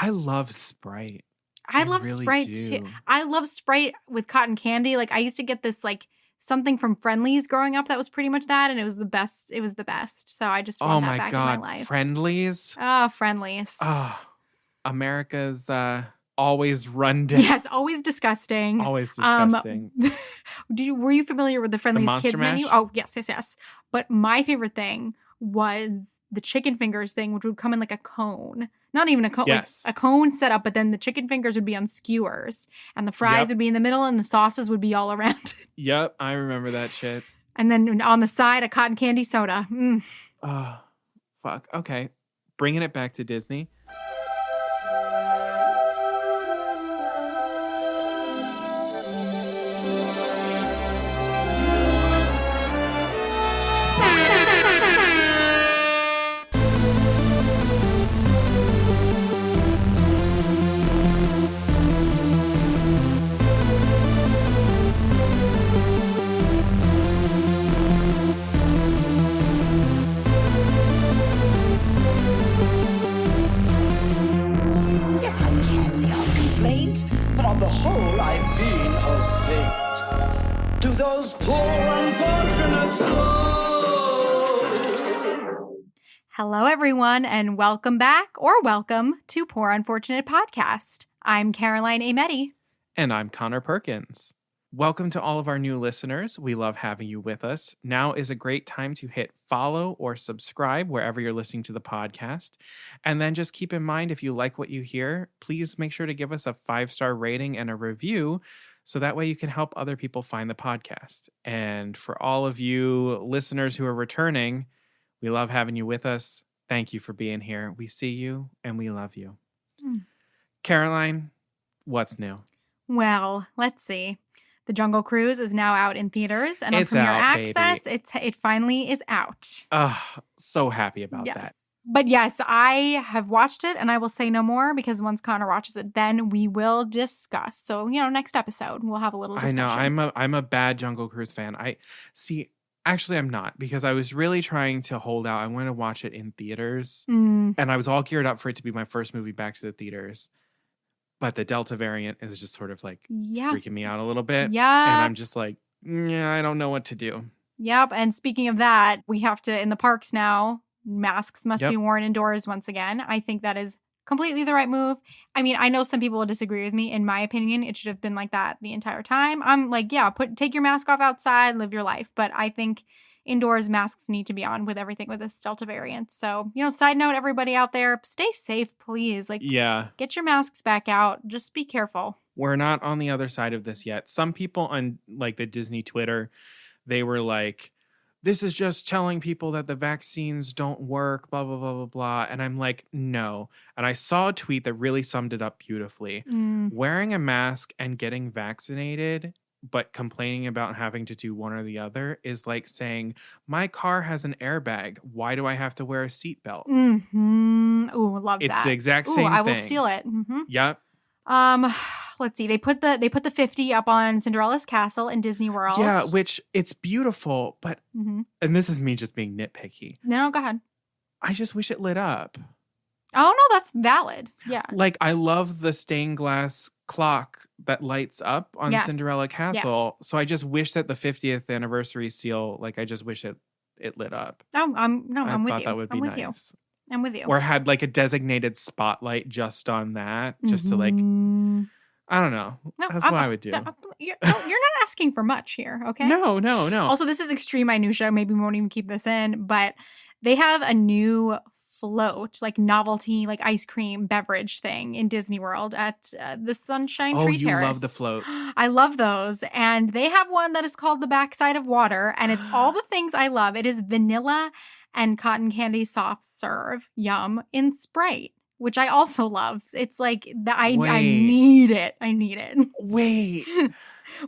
I love Sprite. I love really Sprite do. too. I love Sprite with cotton candy. Like I used to get this like something from Friendly's growing up that was pretty much that, and it was the best. It was the best. So I just Oh want that my back God, in my life. Friendlies. Oh, Friendly's. Oh, America's always run down. Yes, always disgusting. Always disgusting. Were you familiar with the Friendly's Monster kids menu? Mash? Oh, yes. But my favorite thing was the chicken fingers thing, which would come in like a cone. Not even a cone, Yes. like a cone set up, but then the chicken fingers would be on skewers and the fries Yep. would be in the middle and the sauces would be all around it. Yep, I remember that shit. And then on the side, a cotton candy soda. Oh, fuck. Okay. Bringing it back to Disney. Yes, I've had the odd complaints, but on the whole, I've been a saint. To those poor unfortunate souls. Hello, everyone, and welcome back or welcome to Poor Unfortunate Podcast. I'm Caroline Ameti. And I'm Connor Perkins. Welcome to all of our new listeners. We love having you with us. Now is a great time to hit follow or subscribe wherever you're listening to the podcast. And then just keep in mind, if you like what you hear, please make sure to give us a 5-star rating and a review so that way you can help other people find the podcast. And for all of you listeners who are returning, we love having you with us. Thank you for being here. We see you and we love you. Caroline, what's new? Well, let's see. The Jungle Cruise is now out in theaters and on It's Premier out, Access. baby. It finally is out. So happy about Yes. that. But yes, I have watched it and I will say no more because once Connor watches it, then we will discuss. So, next episode, we'll have a little discussion. I know. I'm a bad Jungle Cruise fan. Actually, I'm not because I was really trying to hold out. I want to watch it in theaters and I was all geared up for it to be my first movie back to the theaters. But the Delta variant is just sort of like freaking me out a little bit. Yeah. And I'm just like, I don't know what to do. Yep. And speaking of that, we have to, in the parks now, masks must be worn indoors once again. I think that is completely the right move. I mean, I know some people will disagree with me. In my opinion, it should have been like that the entire time. I'm like, take your mask off outside, live your life. But I think indoors masks need to be on with everything with this Delta variant. So, side note, everybody out there, stay safe, please. Get your masks back out. Just be careful. We're not on the other side of this yet. Some people on like the Disney Twitter, they were like, this is just telling people that the vaccines don't work, blah, blah, blah, blah, blah. And I'm like, no. And I saw a tweet that really summed it up beautifully. Wearing a mask and getting vaccinated but complaining about having to do one or the other is like saying, my car has an airbag. Why do I have to wear a seatbelt? Ooh, love that. It's the exact same thing. I will steal it. Yep. Let's see. They put the 50 up on Cinderella's castle in Disney World. Yeah, which it's beautiful, but and this is me just being nitpicky. No, go ahead. I just wish it lit up. Oh no, that's valid. Yeah. Like I love the stained glass clock that lights up on Cinderella Castle. So I just wish that the 50th anniversary seal, like I just wish it lit up. Oh, I'm with you. I thought that would be nice. I'm with you. Or had like a designated spotlight just on that, just to like, I don't know. That's what I would do. You're not asking for much here, okay? No. Also, this is extreme minutia. Maybe we won't even keep this in, but they have a new float, like novelty, like ice cream beverage thing in Disney World at the Sunshine Tree Terrace. Oh, you love the floats. I love those. And they have one that is called the Backside of Water, and it's all the things I love. It is vanilla and cotton candy soft serve, yum, in Sprite, which I also love. It's like, I need it. I need it. Wait.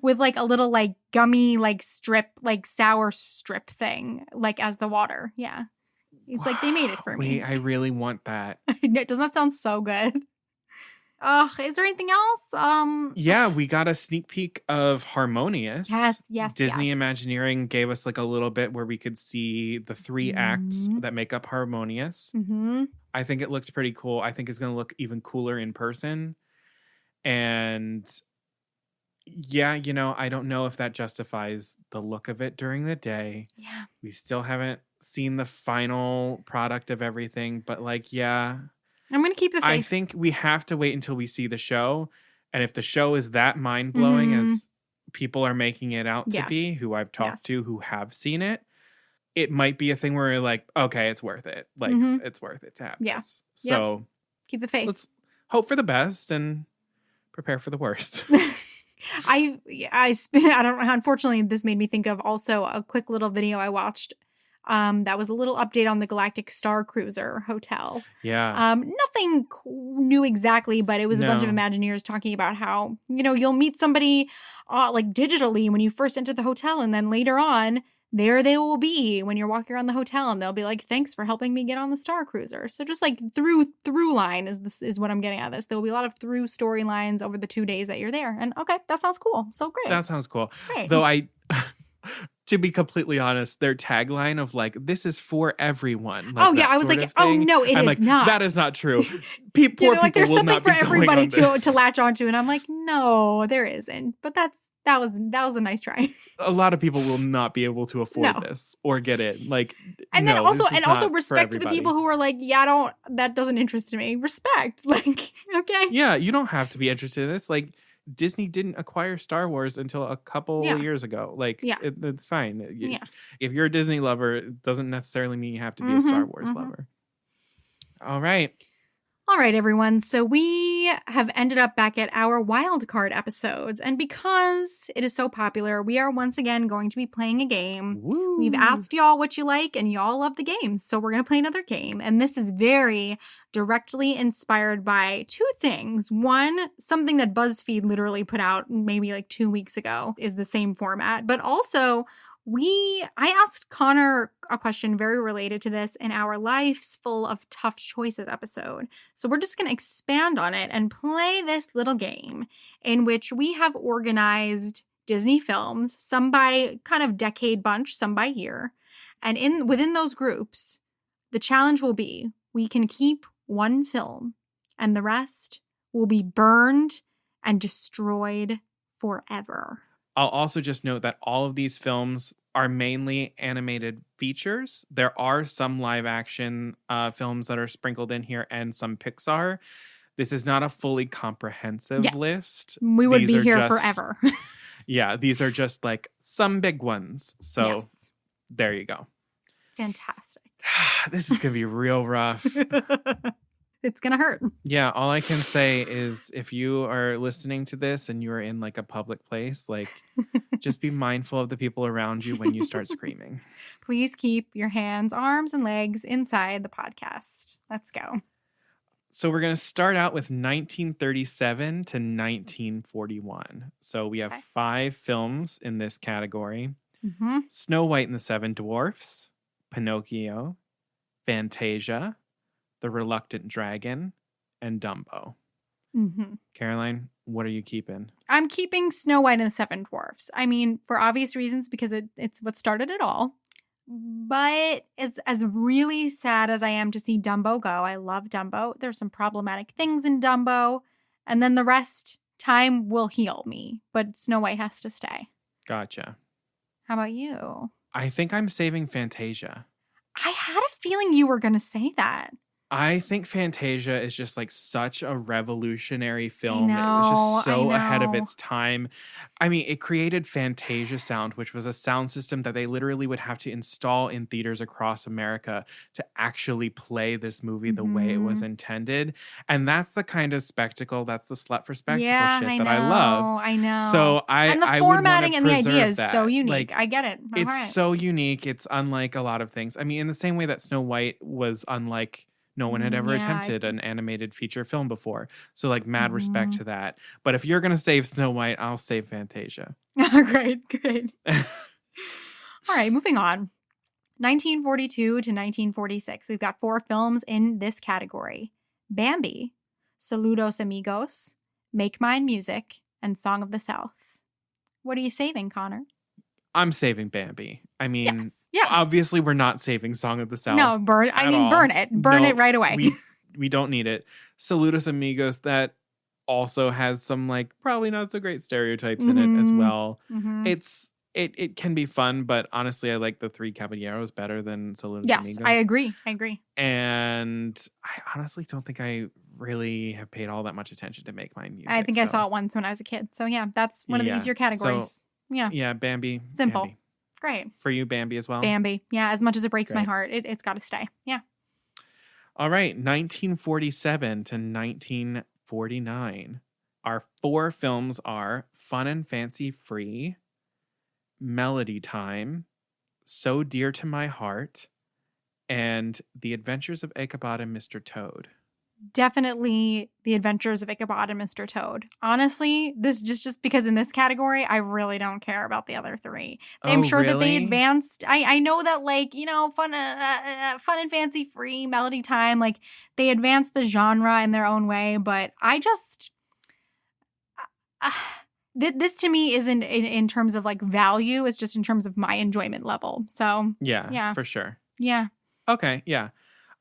With like a little like gummy like strip, like sour strip thing, like as the water. Yeah. It's like they made it for me. Wait, I really want that. Doesn't that sound so good? Is there anything else? Yeah, we got a sneak peek of Harmonious. Yes. Disney Imagineering gave us like a little bit where we could see the 3 acts that make up Harmonious. Mm-hmm. I think it looks pretty cool. I think it's going to look even cooler in person. And yeah, I don't know if that justifies the look of it during the day. Yeah. We still haven't seen the final product of everything, but like, yeah. I'm going to keep the face. I think we have to wait until we see the show. And if the show is that mind-blowing as people are making it out to be, who I've talked to who have seen it, it might be a thing where you're like, okay, it's worth it. Like, it's worth it to have this. So keep the faith. Let's hope for the best and prepare for the worst. I don't know. Unfortunately, this made me think of also a quick little video I watched. That was a little update on the Galactic Star Cruiser Hotel. Yeah. Nothing new exactly, but it was a bunch of Imagineers talking about how, you'll meet somebody like digitally when you first enter the hotel, and then later on, there they will be when you're walking around the hotel, and they'll be like, "Thanks for helping me get on the Star Cruiser." So just like through line is what I'm getting at this. There will be a lot of through storylines over the 2 days that you're there. And okay, that sounds cool. So great. That sounds cool. Great. Though to be completely honest, their tagline of like, "This is for everyone." Like, I was like, "Oh no, it is not. That is not true." Poor people like, there's will something not for be everybody going on this. to latch onto, and I'm like, no, there isn't. But that was a nice try. A lot of people will not be able to afford this or get it. Like, and no, then also this is not respect for to the people who are like, that doesn't interest me. Respect, like, okay, yeah, you don't have to be interested in this. Like, Disney didn't acquire Star Wars until a couple years ago. Like, it's fine. If you're a Disney lover, it doesn't necessarily mean you have to be a Star Wars lover. All right, everyone. So we have ended up back at our wild card episodes. And because it is so popular, we are once again going to be playing a game. Woo. We've asked y'all what you like, and y'all love the games. So we're going to play another game. And this is very directly inspired by 2 things. One, something that BuzzFeed literally put out maybe like 2 weeks ago is the same format. But also, I asked Connor a question very related to this in our Life's Full of Tough Choices episode. So we're just going to expand on it and play this little game in which we have organized Disney films, some by kind of decade bunch, some by year. And within those groups, the challenge will be we can keep one film and the rest will be burned and destroyed forever. I'll also just note that all of these films are mainly animated features. There are some live action films that are sprinkled in here and some Pixar. This is not a fully comprehensive list. We would be here forever. Yeah, these are just like some big ones. So there you go. Fantastic. This is going to be real rough. It's going to hurt. Yeah, all I can say is if you are listening to this and you're in like a public place, like just be mindful of the people around you when you start screaming. Please keep your hands, arms, and legs inside the podcast. Let's go. So we're going to start out with 1937 to 1941. So we have 5 films in this category. Snow White and the Seven Dwarfs, Pinocchio, Fantasia, The Reluctant Dragon, and Dumbo. Caroline, what are you keeping? I'm keeping Snow White and the Seven Dwarfs. I mean, for obvious reasons, because it's what started it all. But as really sad as I am to see Dumbo go, I love Dumbo. There's some problematic things in Dumbo. And then the rest, time will heal me. But Snow White has to stay. Gotcha. How about you? I think I'm saving Fantasia. I had a feeling you were going to say that. I think Fantasia is just like such a revolutionary film. It was just so ahead of its time. I mean, it created Fantasia Sound, which was a sound system that they literally would have to install in theaters across America to actually play this movie the way it was intended. And that's the kind of spectacle, that's the slut for spectacle shit that I love. I know. So and the formatting and the idea is that. so unique. Like, I get it. It's so unique. It's unlike a lot of things. I mean, in the same way that Snow White was unlike no one had ever attempted an animated feature film before. So like mad respect to that. But if you're going to save Snow White, I'll save Fantasia. Great. All right, moving on. 1942 to 1946. We've got 4 films in this category. Bambi, Saludos Amigos, Make Mine Music, and Song of the South. What are you saving, Connor? I'm saving Bambi. I mean, yes. Obviously we're not saving Song of the South. No, burn it. Burn it right away. We don't need it. Saludos Amigos, that also has some like probably not so great stereotypes in it as well. It can be fun, but honestly I like the Three Caballeros better than Saludos Amigos. Yes, I agree. And I honestly don't think I really have paid all that much attention to Make Mine Music. I think I saw it once when I was a kid. So yeah, that's one of the easier categories. So, yeah, Bambi. Simple. Bambi. Great. For you, Bambi as well? Bambi. Yeah, as much as it breaks my heart, it's got to stay. Yeah. All right, 1947 to 1949. Our 4 films are Fun and Fancy Free, Melody Time, So Dear to My Heart, and The Adventures of Ichabod and Mr. Toad. Definitely The Adventures of Ichabod and Mr. Toad. Honestly, this just because in this category, I really don't care about the other 3. I'm sure that they advanced. I know that Fun and Fancy Free, Melody Time, like they advanced the genre in their own way, but I just this to me isn't in terms of like value. It's just in terms of my enjoyment level. So yeah, for sure. Yeah. Okay. Yeah.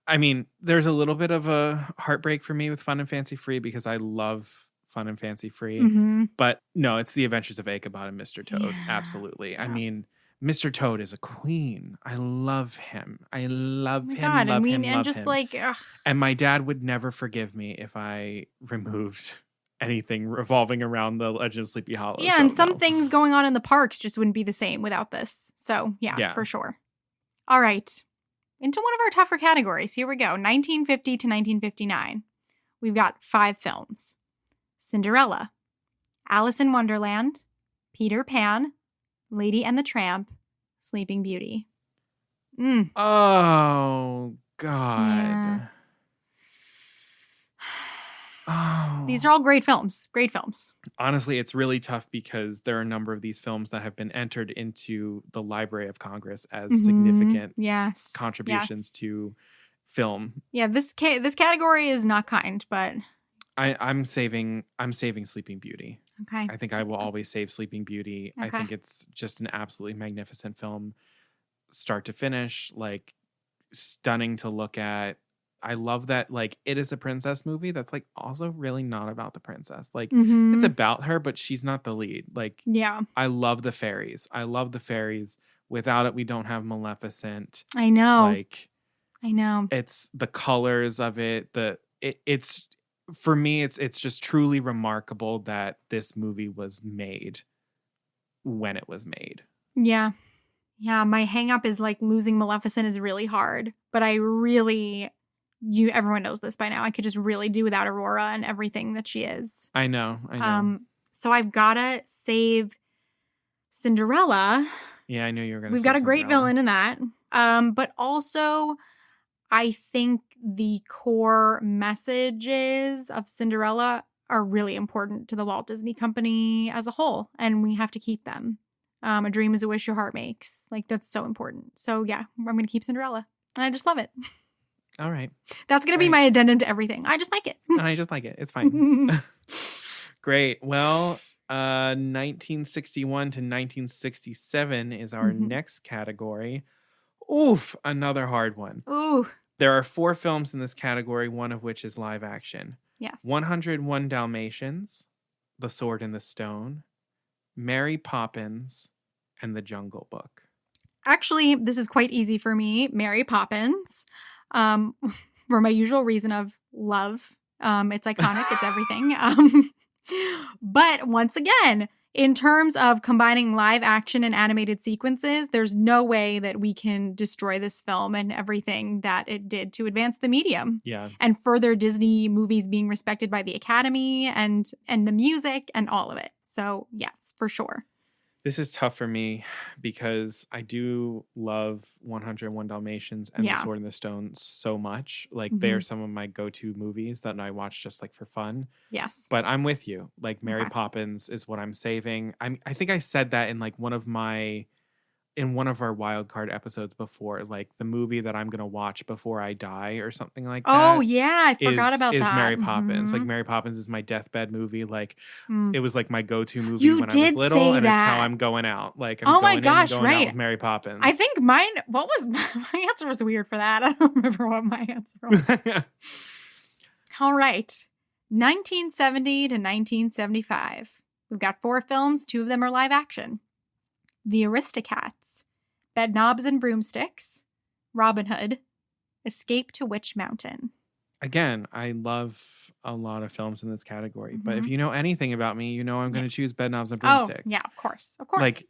I mean, there's a little bit of a heartbreak for me with Fun and Fancy Free because I love Fun and Fancy Free. But no, it's The Adventures of Ichabod and Mr. Toad. Yeah. Absolutely. Yeah. I mean, Mr. Toad is a queen. I love him. I love him. God, love him. And love just him. Like, ugh. And my dad would never forgive me if I removed anything revolving around the Legend of Sleepy Hollow. Yeah, so and some things going on in the parks just wouldn't be the same without this. So, yeah, for sure. All right. Into one of our tougher categories. Here we go. 1950 to 1959. We've got 5 films. Cinderella, Alice in Wonderland, Peter Pan, Lady and the Tramp, Sleeping Beauty. Oh, God. Yeah. Oh. These are all great films. Great films. Honestly, it's really tough because there are a number of these films that have been entered into the Library of Congress as significant contributions to film. Yeah, this category is not kind, but I'm saving Sleeping Beauty. Okay. I think I will always save Sleeping Beauty. Okay. I think it's just an absolutely magnificent film, start to finish, like stunning to look at. I love that, like, it is a princess movie that's, like, also really not about the princess. Like, it's about her, but she's not the lead. Like, I love the fairies. Without it, we don't have Maleficent. I know. Like, I know. It's the colors of it. It's for me, it's just truly remarkable that this movie was made when it was made. Yeah. Yeah, my hang up is, like, losing Maleficent is really hard. But I really... everyone knows this by now. I could just really do without Aurora and everything that she is. I know. So I've gotta save Cinderella. Yeah, I knew you were gonna. We've got a great villain in that. But also, I think the core messages of Cinderella are really important to the Walt Disney Company as a whole, and we have to keep them. A dream is a wish your heart makes. Like, that's so important. So yeah, I'm gonna keep Cinderella, and I just love it. All right. That's going to be my addendum to everything. I just like it. And I just like it. It's fine. Great. Well, 1961 to 1967 is our next category. Oof, another hard one. Ooh. There are 4 films in this category, one of which is live action. Yes. 101 Dalmatians, The Sword and the Stone, Mary Poppins, and The Jungle Book. Actually, this is quite easy for me. Mary Poppins. For my usual reason of love. It's iconic. It's everything. But once again, in terms of combining live action and animated sequences, there's no way that we can destroy this film and everything that it did to advance the medium. Yeah. And further Disney movies being respected by the Academy and the music and all of it. So yes, for sure. This is tough for me because I do love 101 Dalmatians and The Sword and the Stone so much. Like, they're some of my go-to movies that I watch just, like, for fun. Yes. But I'm with you. Like, Mary Poppins is what I'm saving. I think I said that in, like, one of my in one of our wild card episodes before, like the movie that I'm going to watch before I die or something like that. Oh, yeah. I forgot about is that. Mary Poppins. Like Mhm. Mary Poppins is my deathbed movie. Like Mm. it was like my go-to movie You when I was did little, say and it's how that. I'm going out. Like I'm Oh my going in gosh, and going out right. with Mary Poppins. I think mine, what was my answer was weird for that. I don't remember what my answer was. All right. 1970 to 1975. We've got 4 films. 2 of them are live action. The Aristocats, Bedknobs and Broomsticks, Robin Hood, Escape to Witch Mountain. Again, I love a lot of films in this category, but if you know anything about me, you know I'm going to choose Bedknobs and Broomsticks. Oh, yeah, of course. Of course. Like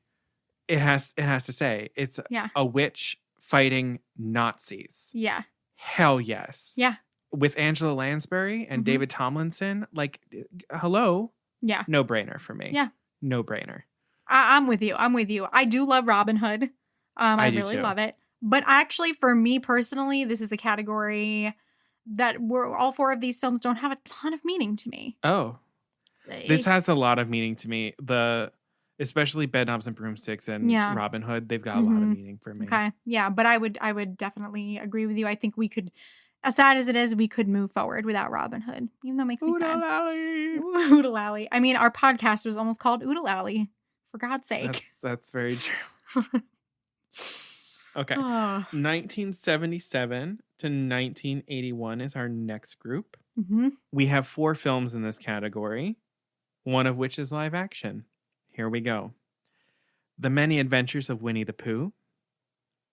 it has to say it's a witch fighting Nazis. Yeah. Hell yes. Yeah. With Angela Lansbury and David Tomlinson, like hello. Yeah. No brainer for me. Yeah. No brainer. I'm with you. I'm with you. I do love Robin Hood. I really love it. But actually, for me personally, this is a category that all 4 of these films don't have a ton of meaning to me. Oh. This has a lot of meaning to me. Especially Bedknobs and Broomsticks and Robin Hood, they've got a lot of meaning for me. Okay. Yeah, but I would definitely agree with you. I think we could, as sad as it is, we could move forward without Robin Hood. Even though it makes me sad. Oodle Alley. I mean, our podcast was almost called Oodle Alley. For God's sake. That's very true. Okay. 1977 to 1981 is our next group. We have 4 films in this category, one of which is live action. Here we go. The Many Adventures of Winnie the Pooh,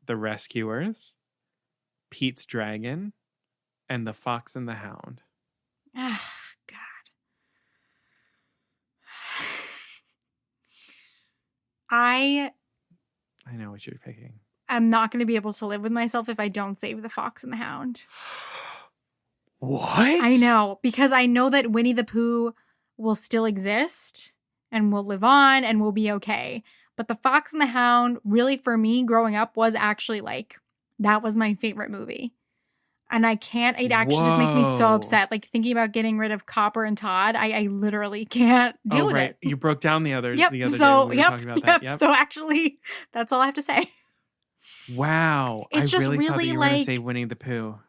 The Rescuers, Pete's Dragon, and The Fox and the Hound. Ah, God. I know what you're picking. I'm not going to be able to live with myself if I don't save The Fox and the Hound. What? I know, because I know that Winnie the Pooh will still exist and will live on and will be okay. But The Fox and the Hound, really for me growing up, was actually like, that was my favorite movie. And I can't, it actually just makes me so upset. Like thinking about getting rid of Copper and Todd, I literally can't deal with it. You broke down the other yep. day when we were talking about that. Yep. So actually, that's all I have to say. Wow. It's I just really thought that you were going to like, say Winnie the Pooh.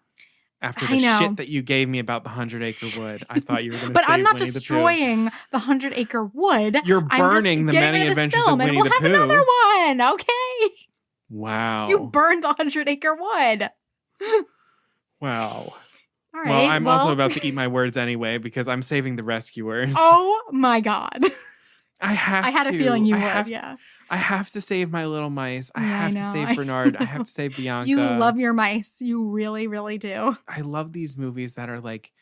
After the shit that you gave me about the 100-acre wood, I thought you were going to say But I'm not Winnie destroying the 100-acre wood. You're burning the Many Adventures of Winnie the Pooh. And we'll have another one, okay? Wow. You burned the 100-acre wood. Wow. All right. Well, I'm also about to eat my words anyway because I'm saving The Rescuers. Oh my God. I had a feeling you would, yeah. I have to save my little mice. I have to save Bernard. I have to save Bianca. You love your mice. You really, really do. I love these movies that are like,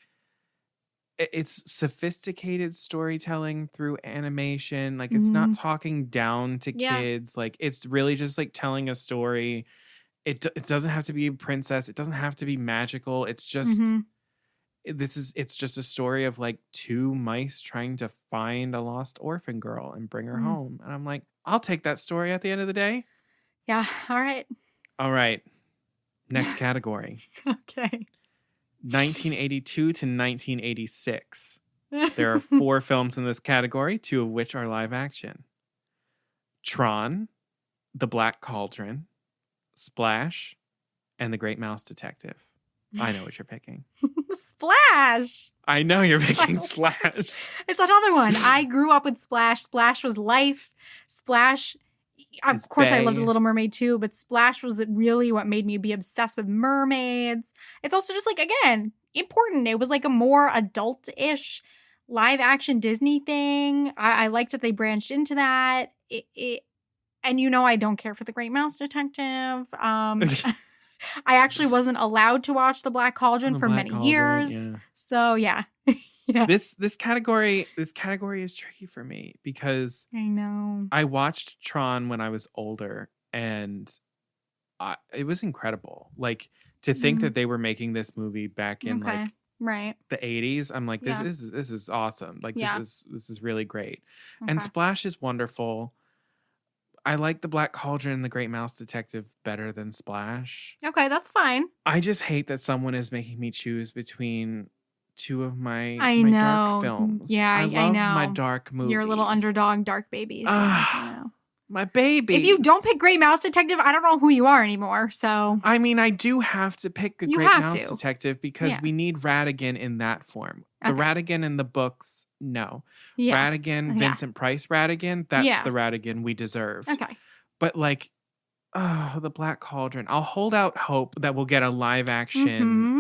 it's sophisticated storytelling through animation. Like it's not talking down to kids. Like it's really just like telling a story. It doesn't have to be a princess. It doesn't have to be magical. It's just it's just a story of like 2 mice trying to find a lost orphan girl and bring her home. And I'm like, I'll take that story at the end of the day. Yeah. All right. Next category. Okay. 1982 to 1986. There are 4 films in this category, 2 of which are live action. Tron, The Black Cauldron, Splash, and The Great Mouse Detective. I know what you're picking. Splash. I know you're picking Splash. It's another one. I grew up with Splash. Splash was life. Splash, of course, I loved The Little Mermaid too, but Splash was really what made me be obsessed with mermaids. It's also just like, again, important. It was like a more adult-ish live action Disney thing. I liked that they branched into that. And I don't care for The Great Mouse Detective. I actually wasn't allowed to watch The Black Cauldron for many years. Yeah. So yeah. Yeah. This category is tricky for me because I know. I watched Tron when I was older and it was incredible. Like to think that they were making this movie back in like the 80s. I'm like, this is awesome. Like this is really great. Okay. And Splash is wonderful. I like The Black Cauldron and The Great Mouse Detective better than Splash. Okay, that's fine. I just hate that someone is making me choose between 2 of my dark films. Yeah, I love know. my dark movies. Your little underdog dark babies. I know. My baby. If you don't pick Great Mouse Detective, I don't know who you are anymore. So I mean, I do have to pick the You Great have Mouse to. Detective because Yeah. we need Ratigan in that form. The Okay. Ratigan in the books, no. yeah. Ratigan, Yeah. Vincent Price Ratigan, that's Yeah. the Ratigan we deserved. Okay. But like, oh, the Black Cauldron. I'll hold out hope that we'll get a live action,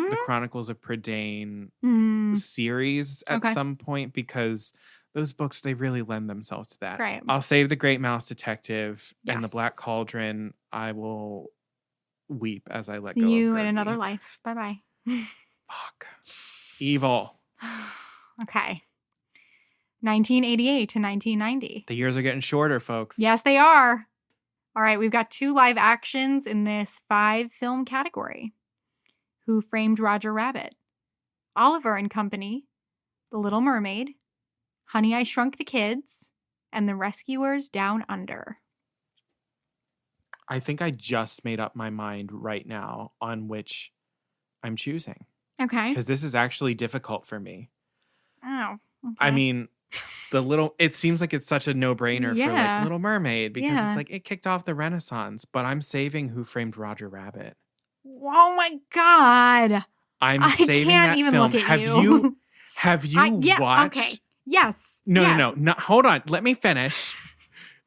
Mhm. The Chronicles of Prydain Mm, series at Okay. some point because those books, they really lend themselves to that. Right. I'll save the Great Mouse Detective and the Black Yes. Cauldron. I will weep as I let See go you of in Gertie. another life. Bye-bye. Fuck. Evil. Okay. 1988 to 1990. The years are getting shorter, folks. Yes, they are. All right, we've got 2 live actions in this 5-film category. Who Framed Roger Rabbit? Oliver and Company, The Little Mermaid, Honey, I Shrunk the Kids, and The Rescuers Down Under. I think I just made up my mind right now on which I'm choosing. Okay. Because this is actually difficult for me. Oh. Okay. I mean, it seems like it's such a no-brainer for like Yeah. Little Mermaid because Yeah. it's like it kicked off the Renaissance, but I'm saving Who Framed Roger Rabbit. Oh my God. I'm saving can't that even film. look at Have you. you watched? Okay. Yes. No, yes. no. Hold on. Let me finish.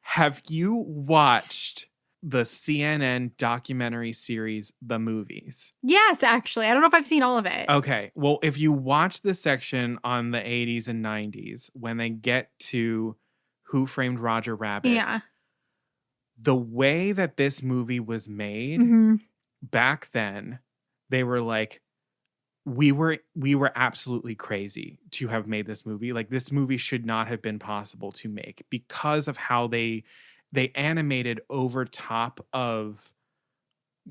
Have you watched the CNN documentary series, The Movies? Yes, actually. I don't know if I've seen all of it. Okay. Well, if you watch the section on the 80s and 90s, when they get to Who Framed Roger Rabbit, Yeah. the way that this movie was made Mm-hmm. back then, they were like, we were absolutely crazy to have made this movie. Like, this movie should not have been possible to make because of how they animated over top of,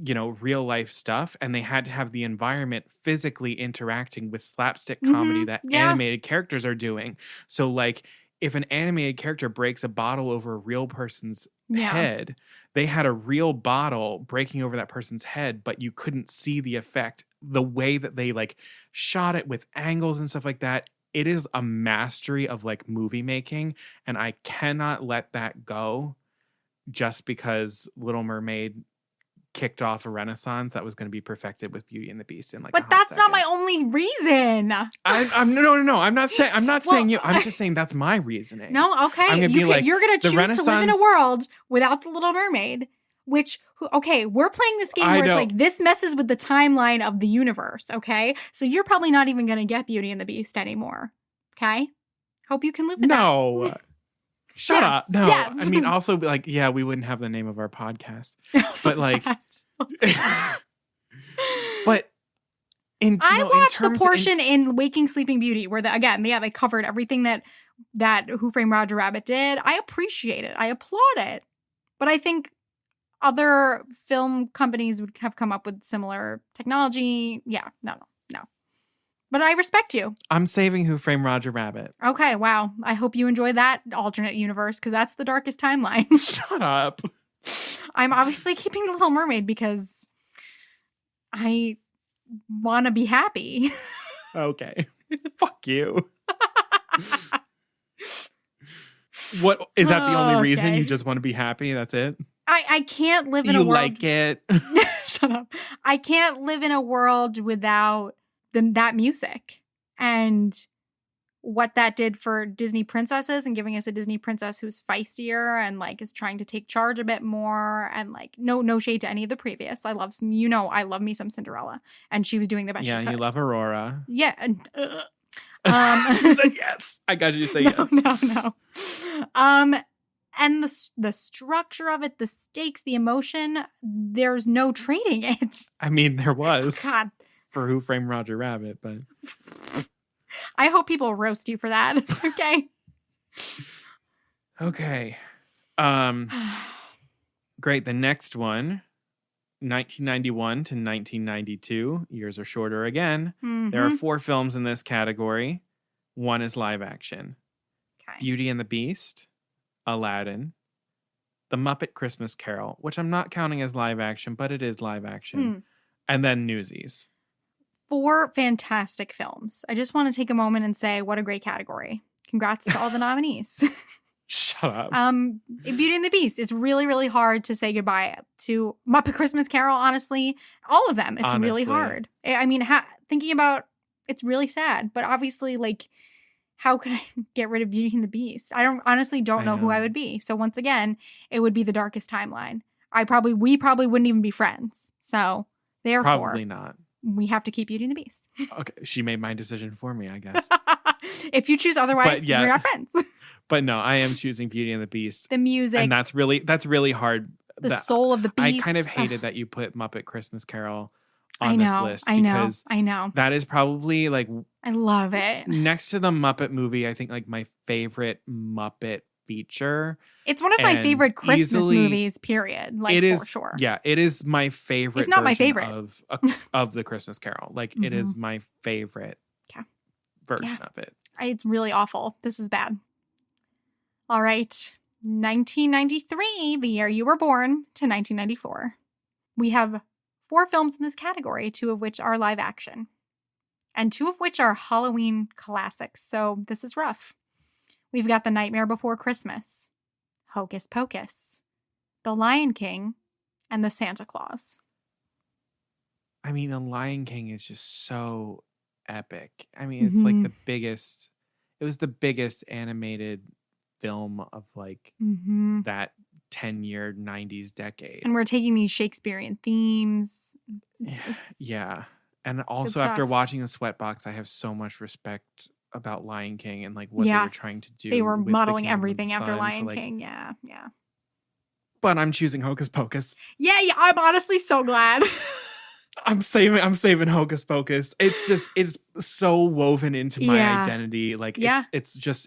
you know, real life stuff, and they had to have the environment physically interacting with slapstick comedy that Yeah. animated characters are doing. So like, if an animated character breaks a bottle over a real person's Yeah. head, they had a real bottle breaking over that person's head, but you couldn't see the effect. The way that they like shot it with angles and stuff like that, it is a mastery of like movie making, and I cannot let that go just because Little Mermaid kicked off a renaissance that was going to be perfected with Beauty and the Beast in like. But that's not my only reason. I'm no. I'm not saying Well, saying you. I'm just saying that's my reasoning. No, okay. I'm gonna be like, you're gonna the choose to live in a Renaissance- world without the Little Mermaid. Which, okay, we're playing this game where it's like this messes with the timeline of the universe. Okay, so you're probably not even gonna get Beauty and the Beast anymore. Okay, hope you can live with No. Shut up. No. Yes. I mean, also, like, yeah, we wouldn't have the name of our podcast. But, like, but I watched the portion in Waking Sleeping Beauty where they covered everything that Who Framed Roger Rabbit did. I appreciate it. I applaud it. But I think other film companies would have come up with similar technology. Yeah, no. But I respect you. I'm saving Who Framed Roger Rabbit. Okay, wow. I hope you enjoy that alternate universe because that's the darkest timeline. Shut up. I'm obviously keeping The Little Mermaid because I want to be happy. Okay. Fuck you. What is that the only reason you just want to be happy? That's it? I can't live in a world. You like it? Shut up. I can't live in a world without that music and what that did for Disney princesses and giving us a Disney princess who's feistier and like is trying to take charge a bit more and like no shade to any of the previous. I love me some Cinderella and she was doing the best she could. Yeah, you love Aurora. Yeah. And, You said yes. I got you to say yes. No. And the structure of it, the stakes, the emotion, there's no trading it. I mean, there was. God. For Who Framed Roger Rabbit, but I hope people roast you for that. Okay. Okay. Great. The next one, 1991 to 1992. Years are shorter again. Mm-hmm. There are 4 films in this category. 1 is live action. Okay. Beauty and the Beast, Aladdin, The Muppet Christmas Carol, which I'm not counting as live action, but it is live action. And then Newsies. 4 fantastic films. I just want to take a moment and say what a great category. Congrats to all the nominees. Shut Shut up. Beauty and the Beast. It's really, really hard to say goodbye to Muppet Christmas Carol, honestly. All of them. It's really hard. I mean, thinking about it's really sad. But obviously, like, how could I get rid of Beauty and the Beast? I honestly don't know who I would be. So once again, it would be the darkest timeline. We probably wouldn't even be friends. So therefore, probably not. We have to keep Beauty and the Beast. Okay, she made my decision for me, I guess. If you choose otherwise, we're not friends. But no, I am choosing Beauty and the Beast. The music. And that's really hard. The soul of the Beast. I kind of hated that you put Muppet Christmas Carol on this list. I know. That is probably like... I love it. Next to the Muppet movie, I think like my favorite Muppet feature. It's one of my favorite Christmas movies, period. Like, it is, for sure. Yeah, it is my favorite. If not my favorite. Of the Christmas Carol. Like, it is my favorite version of it. It's really awful. This is bad. All right. 1993, the year you were born, to 1994. We have 4 films in this category, 2 of which are live action. And 2 of which are Halloween classics. So this is rough. We've got The Nightmare Before Christmas, Hocus Pocus, The Lion King, and The Santa Claus. I mean, The Lion King is just so epic. I mean, it's like the biggest, it was the biggest animated film of like that 10-year 90s decade. And we're taking these Shakespearean themes. Yeah. And also after watching The Sweatbox, I have so much respect about Lion King and like what they were trying to do. They were modeling the everything after Lion like, King. Yeah. But I'm choosing Hocus Pocus. Yeah, I'm honestly so glad. I'm saving Hocus Pocus. It's so woven into my identity. Like it's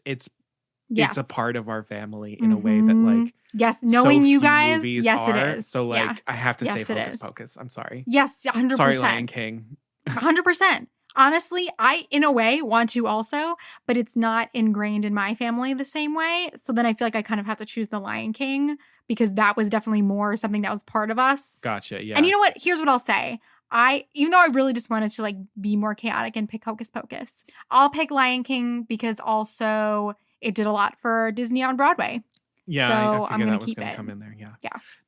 a part of our family in a way that like knowing so you guys, it is. So like I have to say Hocus Pocus. I'm sorry. Yes, 100%. Sorry, Lion King. 100%. Honestly, I, in a way, want to also, but it's not ingrained in my family the same way. So then I feel like I kind of have to choose The Lion King because that was definitely more something that was part of us. Gotcha, yeah. And you know what? Here's what I'll say. Even though I really just wanted to like be more chaotic and pick Hocus Pocus, I'll pick Lion King because also it did a lot for Disney on Broadway. Yeah, so I figured that was going to come in there. Yeah.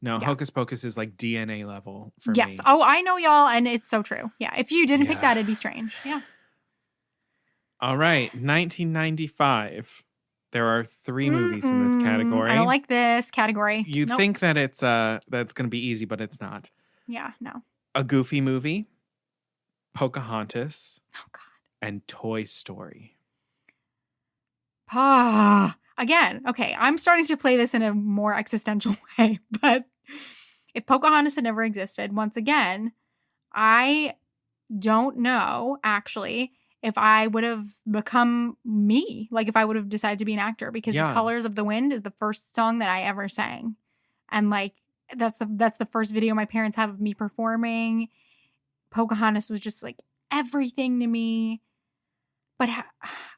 No, Hocus Pocus is like DNA level for me. Yes. Oh, I know y'all, and it's so true. Yeah. If you didn't pick that, it'd be strange. Yeah. All right. 1995. There are 3 movies in this category. I don't like this category. You think that it's that's going to be easy, but it's not. Yeah, no. A Goofy movie, Pocahontas, and Toy Story. Again, okay, I'm starting to play this in a more existential way, but if Pocahontas had never existed, once again, I don't know, actually, if I would have become me, like if I would have decided to be an actor, because The Colors of the Wind is the first song that I ever sang. And like, that's the first video my parents have of me performing. Pocahontas was just like everything to me. But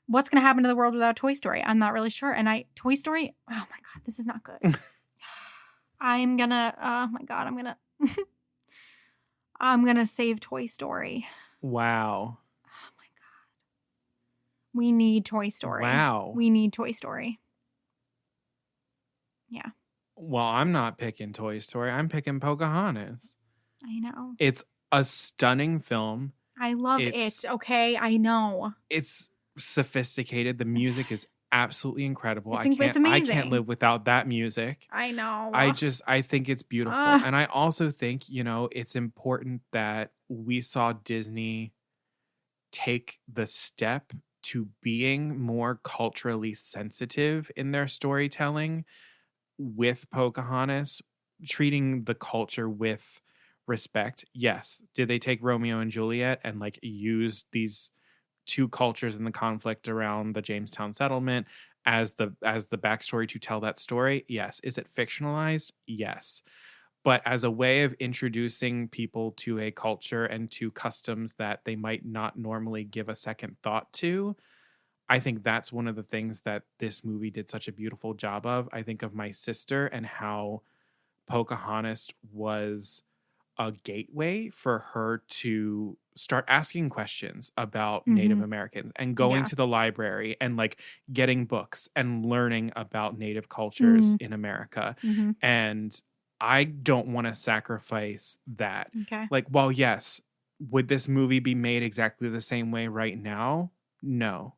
what's going to happen to the world without Toy Story? I'm not really sure. And Toy Story, oh my God, this is not good. I'm going to save Toy Story. Wow. Oh my God. We need Toy Story. Wow. We need Toy Story. Yeah. Well, I'm not picking Toy Story. I'm picking Pocahontas. I know. It's a stunning film. I love it. Okay, I know. It's sophisticated. The music is absolutely incredible. It's amazing. I can't live without that music. I know. I think it's beautiful. And I also think, it's important that we saw Disney take the step to being more culturally sensitive in their storytelling with Pocahontas, treating the culture with respect. Yes. Did they take Romeo and Juliet and like use these 2 cultures in the conflict around the Jamestown settlement as the backstory to tell that story? Yes. Is it fictionalized? Yes. But as a way of introducing people to a culture and to customs that they might not normally give a second thought to, I think that's one of the things that this movie did such a beautiful job of. I think of my sister and how Pocahontas was a gateway for her to start asking questions about Native Americans and going to the library and like getting books and learning about Native cultures in America. And I don't want to sacrifice that. Okay. Like, while yes, would this movie be made exactly the same way right now? No.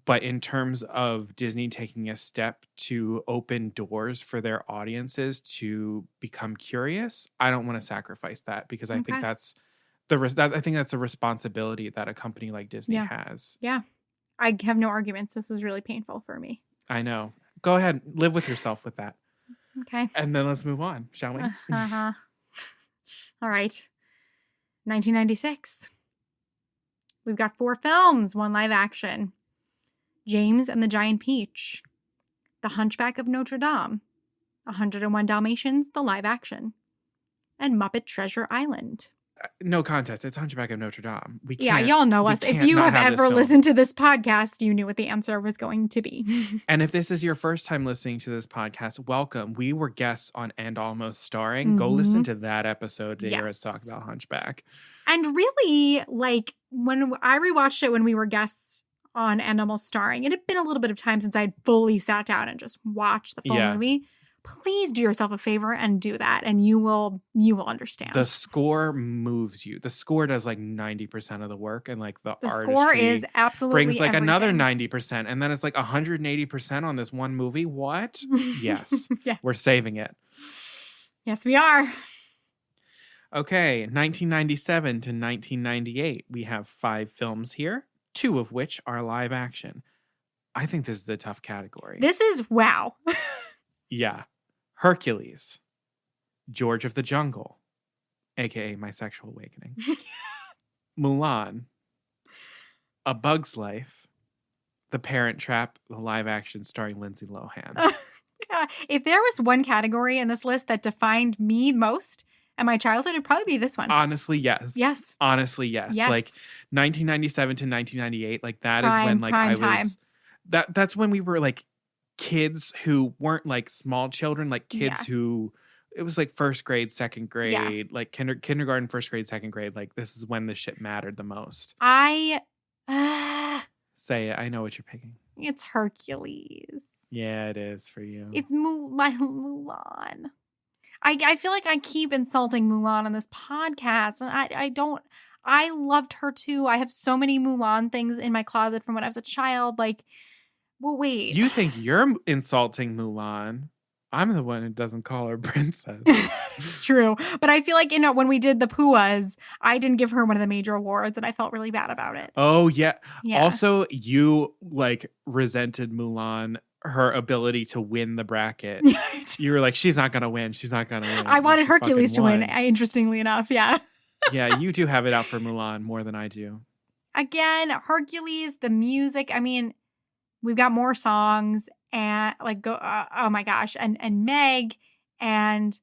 But in terms of Disney taking a step to open doors for their audiences to become curious, I don't want to sacrifice that, because I think that's the responsibility that a company like Disney has. Yeah. I have no arguments. This was really painful for me. I know. Go ahead, live with yourself with that. Okay. And then let's move on, shall we? Uh-huh. All right. 1996. We've got 4 films, 1 live action. James and the Giant Peach, The Hunchback of Notre Dame, 101 Dalmatians, the live action, and Muppet Treasure Island. No contest. It's Hunchback of Notre Dame. Y'all know us. If you have ever listened to this podcast, you knew what the answer was going to be. And if this is your first time listening to this podcast, welcome. We were guests on And Almost Starring. Go listen to that episode to hear us talk about Hunchback. And really, like, when I rewatched it when we were guests on And Almost Starring, it had been a little bit of time since I'd fully sat down and just watched the full movie. Please do yourself a favor and do that, and you will understand. The score moves you. The score does like 90% of the work, and like the artistry score is absolutely brings like everything. Another 90%, and then it's like 180% on this one movie. What? Yes. We're saving it. Yes, we are. Okay, 1997 to 1998. We have 5 films here, 2 of which are live action. I think this is a tough category. This is wow. Yeah. Hercules, George of the Jungle, aka My Sexual Awakening, Mulan, A Bug's Life, The Parent Trap, the live action starring Lindsay Lohan. God. If there was one category in this list that defined me most and my childhood, it'd probably be this one. Honestly, yes. Yes. Honestly, yes. Like 1997 to 1998, like that Prime, is when like I time. was that's when we were like kids who weren't like small children, like kids who it was like first grade, second grade, like kindergarten, first grade, second grade. Like this is when the shit mattered the most. Say it. I know what you're picking. It's Hercules. Yeah, it is for you. It's Mulan. I feel like I keep insulting Mulan on this podcast, and I don't. I loved her too. I have so many Mulan things in my closet from when I was a child. Like, well, wait. You think you're insulting Mulan? I'm the one who doesn't call her princess. It's true. But I feel like, when we did the Puas, I didn't give her one of the major awards, and I felt really bad about it. Oh, yeah. Also, you, like, resented Mulan, her ability to win the bracket. You were like, she's not going to win. She's not going to win. I wanted Hercules to win, interestingly enough. Yeah. Yeah, you do have it out for Mulan more than I do. Again, Hercules, the music. I mean, we've got more songs and like oh my gosh, and Meg, and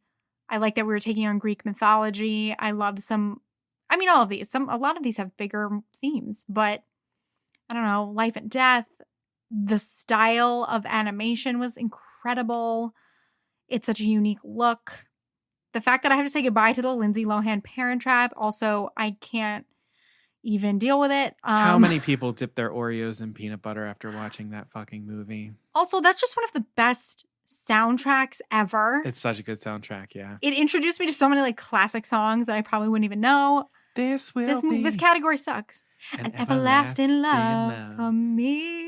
I like that we were taking on Greek mythology. I love all of these. A lot of these have bigger themes, but I don't know, life and death. The style of animation was incredible. It's such a unique look. The fact that I have to say goodbye to the Lindsay Lohan Parent Trap, also I can't even deal with it. How many people dip their Oreos in peanut butter after watching that fucking movie? Also, that's just one of the best soundtracks ever. It's such a good soundtrack, yeah. It introduced me to so many like classic songs that I probably wouldn't even know. This category sucks. An everlasting love for me.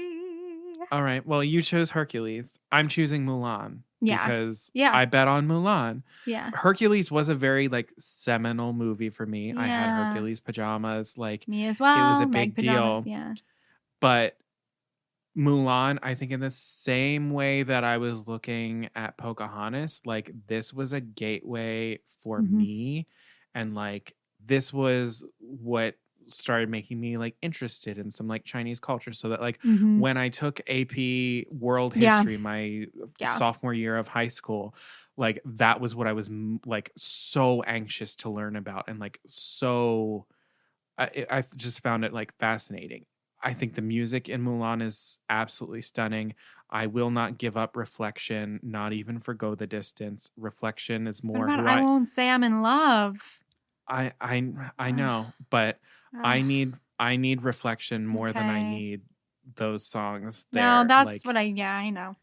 All right. Well, you chose Hercules. I'm choosing Mulan. Yeah. Because I bet on Mulan. Yeah. Hercules was a very like seminal movie for me. Yeah. I had Hercules pajamas. Like me as well. It was a big pajamas, deal. Yeah. But Mulan, I think in the same way that I was looking at Pocahontas, like this was a gateway for me. And like this was what started making me like interested in some like Chinese culture, so that like when I took AP World History my sophomore year of high school, like that was what I was like so anxious to learn about, and like so I just found it like fascinating. I think the music in Mulan is absolutely stunning. I will not give up Reflection, not even for Go the Distance. Reflection is What more about who I Won't Say I'm in Love? I know, but I need Reflection more than I Okay. need those songs there. No, that's like, what I know.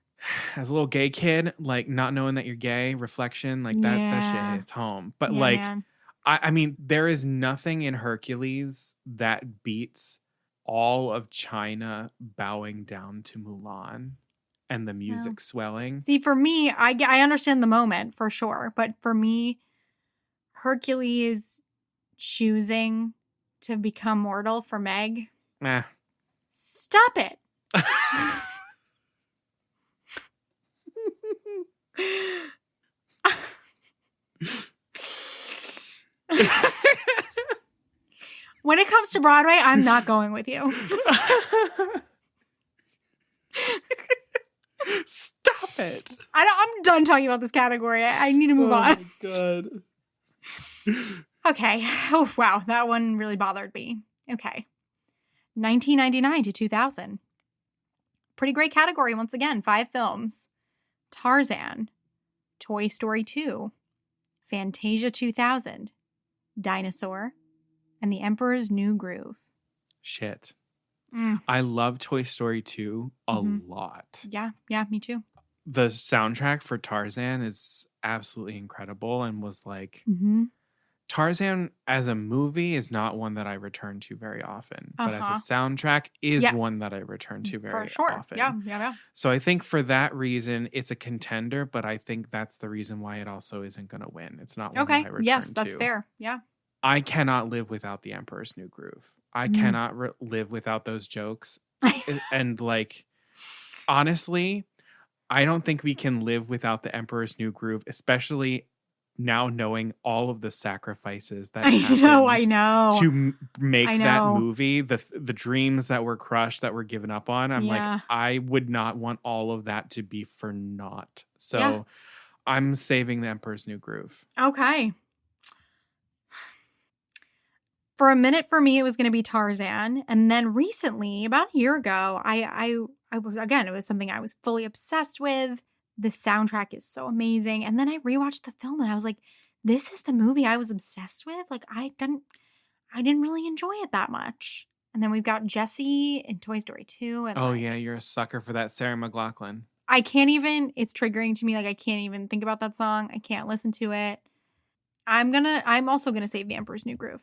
as a little gay kid, like not knowing that you're gay, Reflection, like that shit Yeah. hits home. But Yeah, like man. I mean, there is nothing in Hercules that beats all of China bowing down to Mulan and the music swelling. See, for me, I understand the moment for sure. But for me, Hercules choosing to become mortal for Meg. Eh. Stop it. When it comes to Broadway, I'm not going with you. Stop it. I'm done talking about this category. I need to move on. Oh my God. Okay. Oh, wow. That one really bothered me. Okay. 1999 to 2000. Pretty great category once again. 5 films. Tarzan, Toy Story 2, Fantasia 2000, Dinosaur, and The Emperor's New Groove. Shit. Mm. I love Toy Story 2 a lot. Yeah, me too. The soundtrack for Tarzan is absolutely incredible and was like Tarzan as a movie is not one that I return to very often, but as a soundtrack is one that I return to very often. Yeah. So I think for that reason, it's a contender, but I think that's the reason why it also isn't going to win. It's not one that I return yes, that's to. fair. Yeah. I cannot live without The Emperor's New Groove. I cannot live without those jokes. And like, honestly, I don't think we can live without The Emperor's New Groove, especially now knowing all of the sacrifices that I know to make that movie, the dreams that were crushed, that were given up on. I'm like, I would not want all of that to be for naught. So I'm saving The Emperor's New Groove. Okay. For a minute, for me, it was going to be Tarzan. And then recently, about a year ago, I was, again, it was something I was fully obsessed with. The soundtrack is so amazing. And then I rewatched the film and I was like, this is the movie I was obsessed with. Like, I didn't really enjoy it that much. And then we've got Jessie in Toy Story 2. And you're a sucker for that Sarah McLachlan. I can't even, it's triggering to me. Like, I can't even think about that song. I can't listen to it. I'm also gonna save The Emperor's New Groove.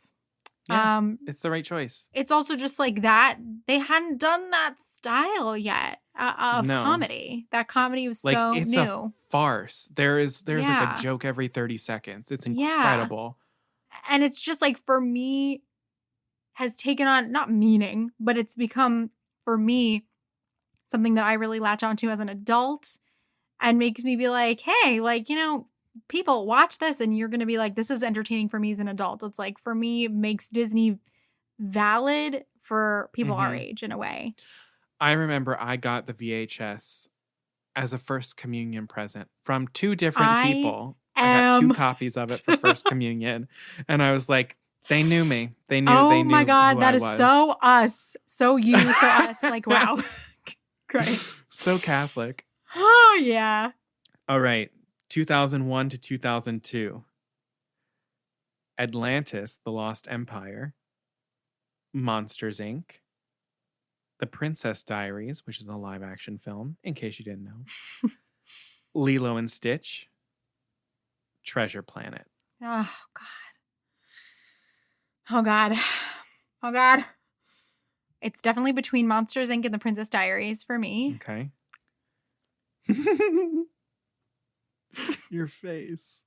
Yeah, it's the right choice. It's also just like that. They hadn't done that style yet of comedy. That comedy was like, so it's new. A farce. There's like a joke every 30 seconds. It's incredible. And it's just like, for me, has taken on, not meaning, but it's become, for me, something that I really latch onto as an adult and makes me be like, hey, like, people watch this and you're going to be like, this is entertaining for me as an adult. It's like, for me, makes Disney valid for people our age in a way. I remember I got the VHS as a first communion present from 2 different people. I got 2 copies of it for first communion. And I was like, they knew me. They knew. Oh they knew my God, that is was. so us. So you, so us. Like, wow. Great. So Catholic. Oh, yeah. All right. 2001 to 2002. Atlantis, The Lost Empire. Monsters, Inc. The Princess Diaries, which is a live-action film, in case you didn't know. Lilo and Stitch. Treasure Planet. Oh, God. Oh, God. Oh, God. It's definitely between Monsters, Inc. and The Princess Diaries for me. Okay. Your face.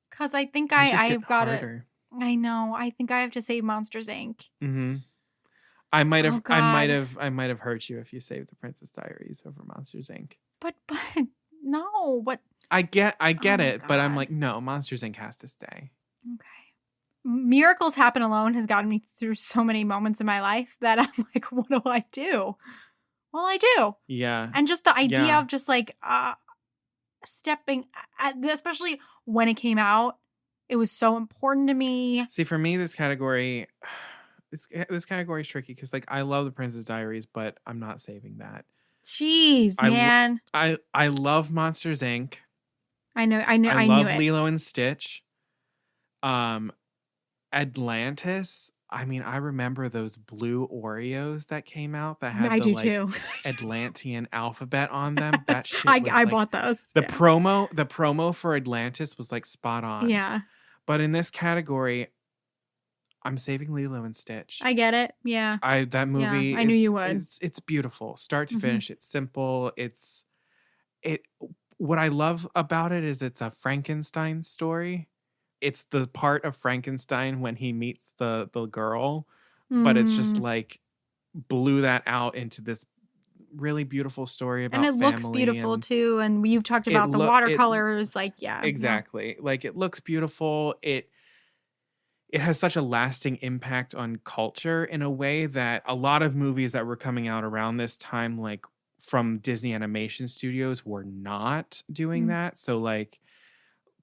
Because I think I've got it. Harder. I know. I think I have to save Monsters, Inc. I might have hurt you if you saved The Princess Diaries over Monsters, Inc. But no. But I get it, but I'm like, no, Monsters, Inc. has to stay. Okay. Miracles Happen Alone has gotten me through so many moments in my life that I'm like, what do I do? Well, I do. Yeah. And just the idea of just like stepping, especially when it came out, it was so important to me. See, for me, this category this category is tricky because like I love The Princess Diaries, but I'm not saving that. Jeez, man. I love Monsters Inc. I knew love it. Lilo and Stitch. Atlantis. I mean, I remember those blue Oreos that came out that had too. Atlantean alphabet on them. That shit was I bought those. The promo for Atlantis was like spot on. Yeah. But in this category, I'm saving Lilo and Stitch. I get it. Yeah. That movie. Yeah, I knew you would. It's beautiful, start to finish. It's simple. What I love about it is it's a Frankenstein story. It's the part of Frankenstein when he meets the girl, but it's just like blew that out into this really beautiful story about family. And it looks beautiful too. And you've talked about the watercolors. Exactly. Yeah. Like it looks beautiful. It has such a lasting impact on culture in a way that a lot of movies that were coming out around this time, like from Disney Animation Studios, were not doing that. So like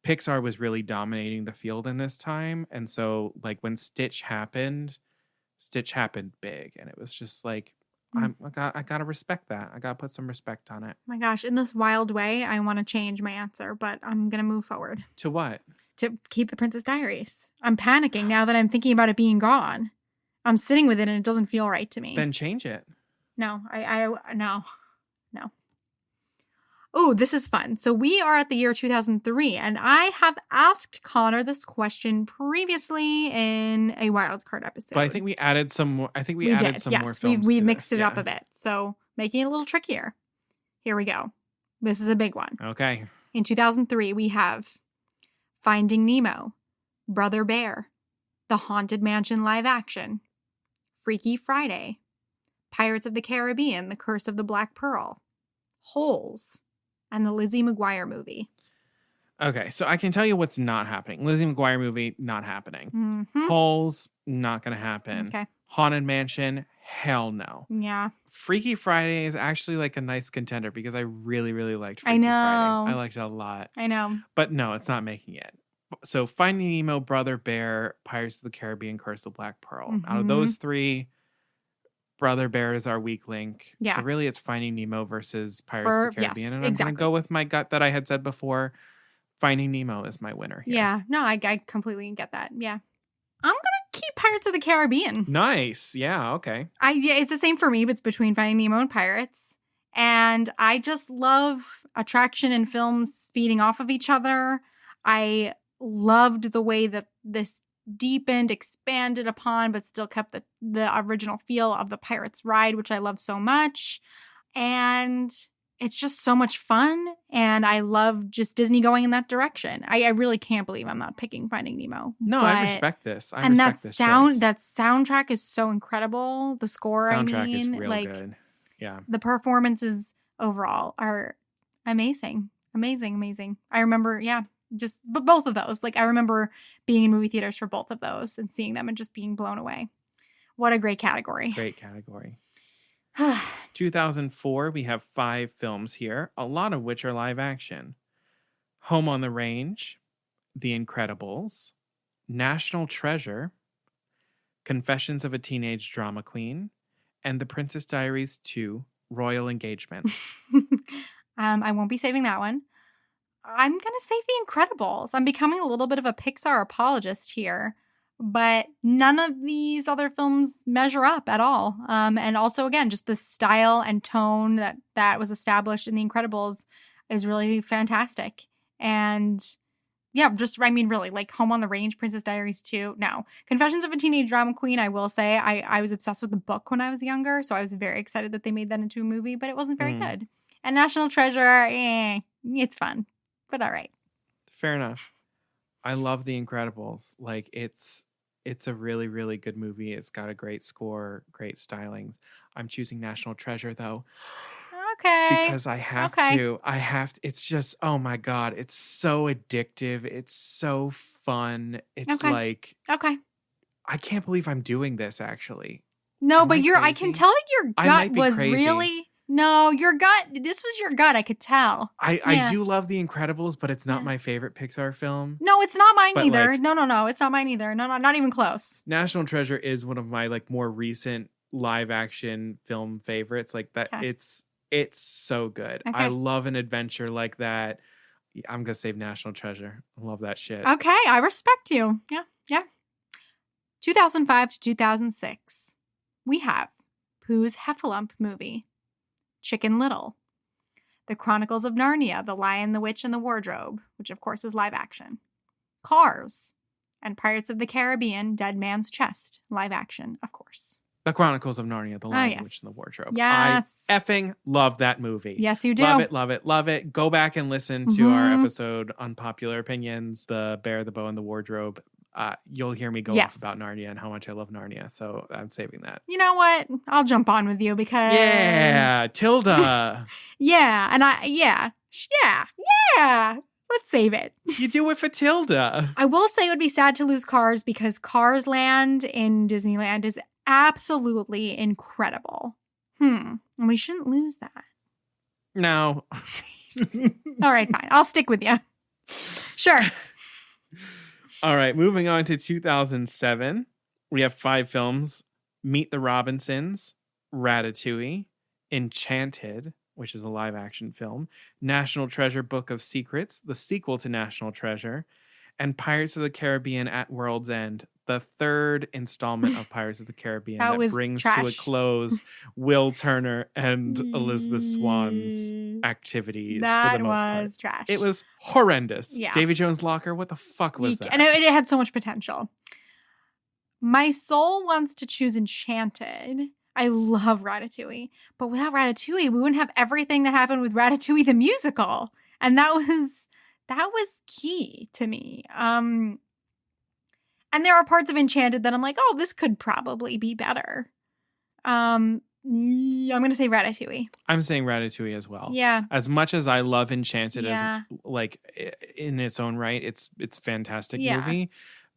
Pixar was really dominating the field in this time. And so like when Stitch happened big. And it was just like, I gotta respect that. I gotta put some respect on it. Oh my gosh, in this wild way, I want to change my answer, but I'm gonna move forward. To what? To keep The Princess Diaries. I'm panicking now that I'm thinking about it being gone. I'm sitting with it and it doesn't feel right to me. Then change it. No, no. Oh, this is fun. So we are at the year 2003, and I have asked Connor this question previously in a wildcard episode. But I think we added some more. I think we added some more films. We mixed it up a bit. So making it a little trickier. Here we go. This is a big one. Okay. In 2003, we have Finding Nemo, Brother Bear, The Haunted Mansion live action, Freaky Friday, Pirates of the Caribbean, The Curse of the Black Pearl, Holes, and the Lizzie McGuire movie. Okay, so I can tell you what's not happening. Lizzie McGuire movie, not happening. Holes, not going to happen. Okay. Haunted Mansion, hell no. Yeah. Freaky Friday is actually like a nice contender because I really, really liked Freaky Friday. I liked it a lot. I know. But no, it's not making it. So Finding Nemo, Brother Bear, Pirates of the Caribbean, Curse of the Black Pearl. Out of those three, Brother Bear is our weak link. Yeah. So really it's Finding Nemo versus Pirates of the Caribbean. Yes, and I'm going to go with my gut that I had said before. Finding Nemo is my winner here. Yeah. No, I completely get that. Yeah. I'm going to keep Pirates of the Caribbean. Nice. Yeah. Okay. It's the same for me, but it's between Finding Nemo and Pirates. And I just love attraction and films feeding off of each other. I loved the way that this deepened, expanded upon, but still kept the original feel of the Pirates ride, which I love so much. And it's just so much fun. And I love just Disney going in that direction. I really can't believe I'm not picking Finding Nemo. No, I respect this. That soundtrack is so incredible. The score, soundtrack is real good. Yeah. The performances overall are amazing. Amazing. I remember, but both of those. Like I remember being in movie theaters for both of those and seeing them and just being blown away. What a great category. 2004, we have 5 films here, a lot of which are live action. Home on the Range, The Incredibles, National Treasure, Confessions of a Teenage Drama Queen, and The Princess Diaries 2, Royal Engagement. I won't be saving that one. I'm going to save The Incredibles. I'm becoming a little bit of a Pixar apologist here, but none of these other films measure up at all. And also, again, just the style and tone that was established in The Incredibles is really fantastic. And really, like Home on the Range, Princess Diaries 2. No. Confessions of a Teenage Drama Queen, I will say, I was obsessed with the book when I was younger, so I was very excited that they made that into a movie, but it wasn't very good. And National Treasure, it's fun. But all right. Fair enough. I love The Incredibles. Like it's a really, really good movie. It's got a great score, great stylings. I'm choosing National Treasure though. Okay. Because I have to. It's just, oh my God. It's so addictive. It's so fun. It's like, I can't believe I'm doing this actually. No, but I can tell that your gut was crazy. really No, your gut. This was your gut. I could tell. I do love The Incredibles, but it's not my favorite Pixar film. No, it's not mine But, either. like- No, it's not mine either. No, not even close. National Treasure is one of my like more recent live action film favorites. Like that, Okay. it's so good. Okay. I love an adventure like that. I'm gonna save National Treasure. I love that shit. Okay, I respect you. Yeah. 2005 to 2006, we have Pooh's Heffalump movie, Chicken Little, The Chronicles of Narnia, The Lion, the Witch, and the Wardrobe, which of course is live action, Cars, and Pirates of the Caribbean, Dead Man's Chest, live action, of course. The Chronicles of Narnia, The Lion, the Witch, and the Wardrobe. Yes. I effing love that movie. Yes, you do. Love it, love it, love it. Go back and listen to our episode, Unpopular Opinions, The Bear, the Bow, and the Wardrobe. You'll hear me go off about Narnia and how much I love Narnia. So I'm saving that. You know what? I'll jump on with you because... Yeah, Tilda. Yeah, and yeah. Let's save it. You do it for Tilda. I will say it would be sad to lose Cars because Cars Land in Disneyland is absolutely incredible. And we shouldn't lose that. No. All right, fine. I'll stick with you. Sure. All right, moving on to 2007. We have 5 films: Meet the Robinsons, Ratatouille, Enchanted, which is a live action film, National Treasure Book of Secrets, the sequel to National Treasure, and Pirates of the Caribbean at World's End, the third installment of Pirates of the Caribbean that brings to a trash. close Will Turner and Elizabeth Swann's activities That for the most part. was trash. It was horrendous. Yeah. Davy Jones' Locker, what the fuck was that? And it had so much potential. My soul wants to choose Enchanted. I love Ratatouille. But without Ratatouille, we wouldn't have everything that happened with Ratatouille the musical. And that was key to me. And there are parts of Enchanted that I'm like, oh, this could probably be better. I'm going to say Ratatouille. I'm saying Ratatouille as well. Yeah. As much as I love Enchanted Yeah. as like in its own right, it's fantastic Yeah. movie.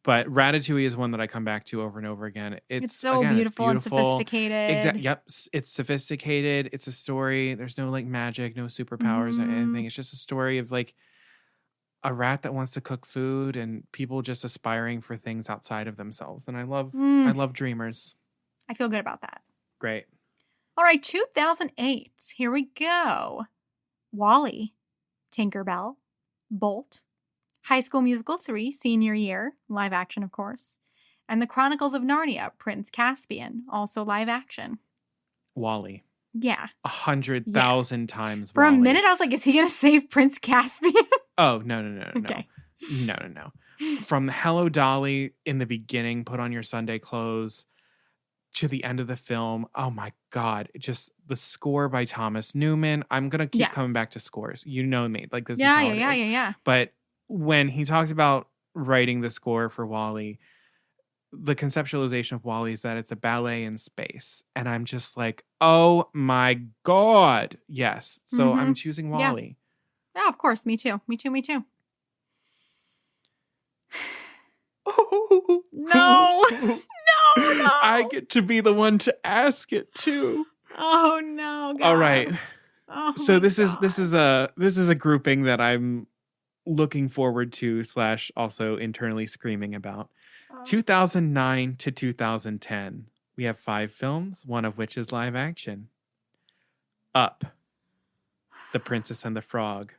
But Ratatouille is one that I come back to over and over again. It's so beautiful and sophisticated. Yep. It's sophisticated. It's a story. There's no like magic, no superpowers or anything. It's just a story of like a rat that wants to cook food and people just aspiring for things outside of themselves. And I love dreamers. I feel good about that. Great. All right, 2008. Here we go. WALL-E, Tinkerbell, Bolt, High School Musical 3, Senior Year, live action, of course, and The Chronicles of Narnia, Prince Caspian, also live action. WALL-E. Yeah. 100,000 times. For WALL-E. a minute, I was like, is he going to save Prince Caspian? Oh, no. Okay. No. From Hello Dolly in the beginning, put on your Sunday clothes, to the end of the film. Oh my God. Just the score by Thomas Newman. I'm going to keep coming back to scores. You know me. Like this is how it is. Yeah. But when he talks about writing the score for WALL-E, the conceptualization of WALL-E is that it's a ballet in space. And I'm just like, oh my God. Yes. So I'm choosing WALL-E. Yeah, of course. Me too. Oh. No. No. I get to be the one to ask it too. Oh no. God. All right. Oh, So this is a grouping that I'm looking forward to / also internally screaming about. 2009 to 2010. We have 5 films, one of which is live action. Up, The Princess and the Frog,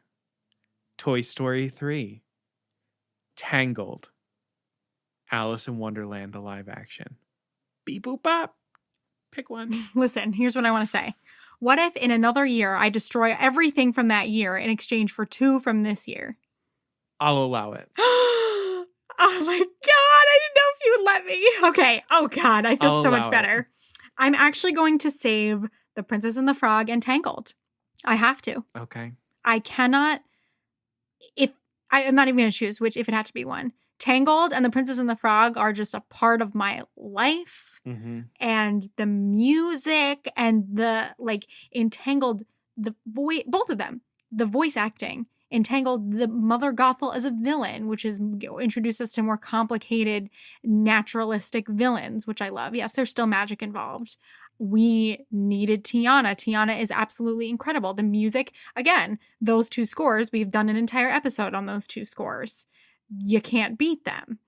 Toy Story 3, Tangled, Alice in Wonderland, the live action. Beep boop bop. Pick one. Listen, here's what I want to say. What if in another year I destroy everything from that year in exchange for 2 from this year? I'll allow it. Oh my God, I didn't know if you would let me. Okay. Oh God, I feel so much better. I'm actually going to save The Princess and the Frog and Tangled. I have to. Okay. I cannot, I'm not even going to choose which, if it had to be one. Tangled and The Princess and the Frog are just a part of my life. And the music and the, like, Entangled, both of them, the voice acting, Entangled, the Mother Gothel as a villain, which is introduced us to more complicated, naturalistic villains, which I love. Yes, there's still magic involved. we needed Tiana. Tiana is absolutely incredible. The music, again, those two scores, we've done an entire episode on those two scores. You can't beat them.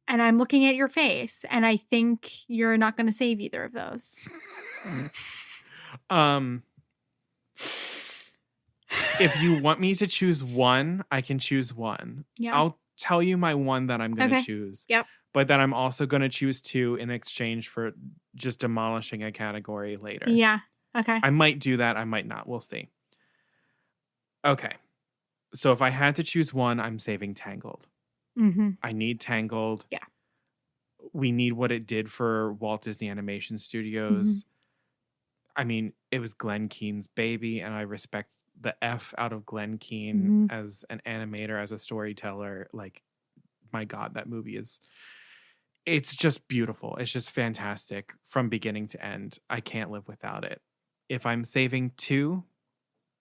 And I'm looking at your face, and I think you're not going to save either of those. If you want me to choose one, I can choose one. Yeah. I'll tell you my one that I'm going to choose. Yep. But then I'm also going to choose two in exchange for just demolishing a category later. Yeah. Okay. I might do that. I might not. We'll see. Okay. So if I had to choose one, I'm saving Tangled. Mm-hmm. I need Tangled. Yeah. We need what it did for Walt Disney Animation Studios. Mm-hmm. I mean, it was Glenn Keane's baby, and I respect the F out of Glenn Keane as an animator, as a storyteller. Like, my God, that movie it's just beautiful. It's just fantastic from beginning to end. I can't live without it. If I'm saving two,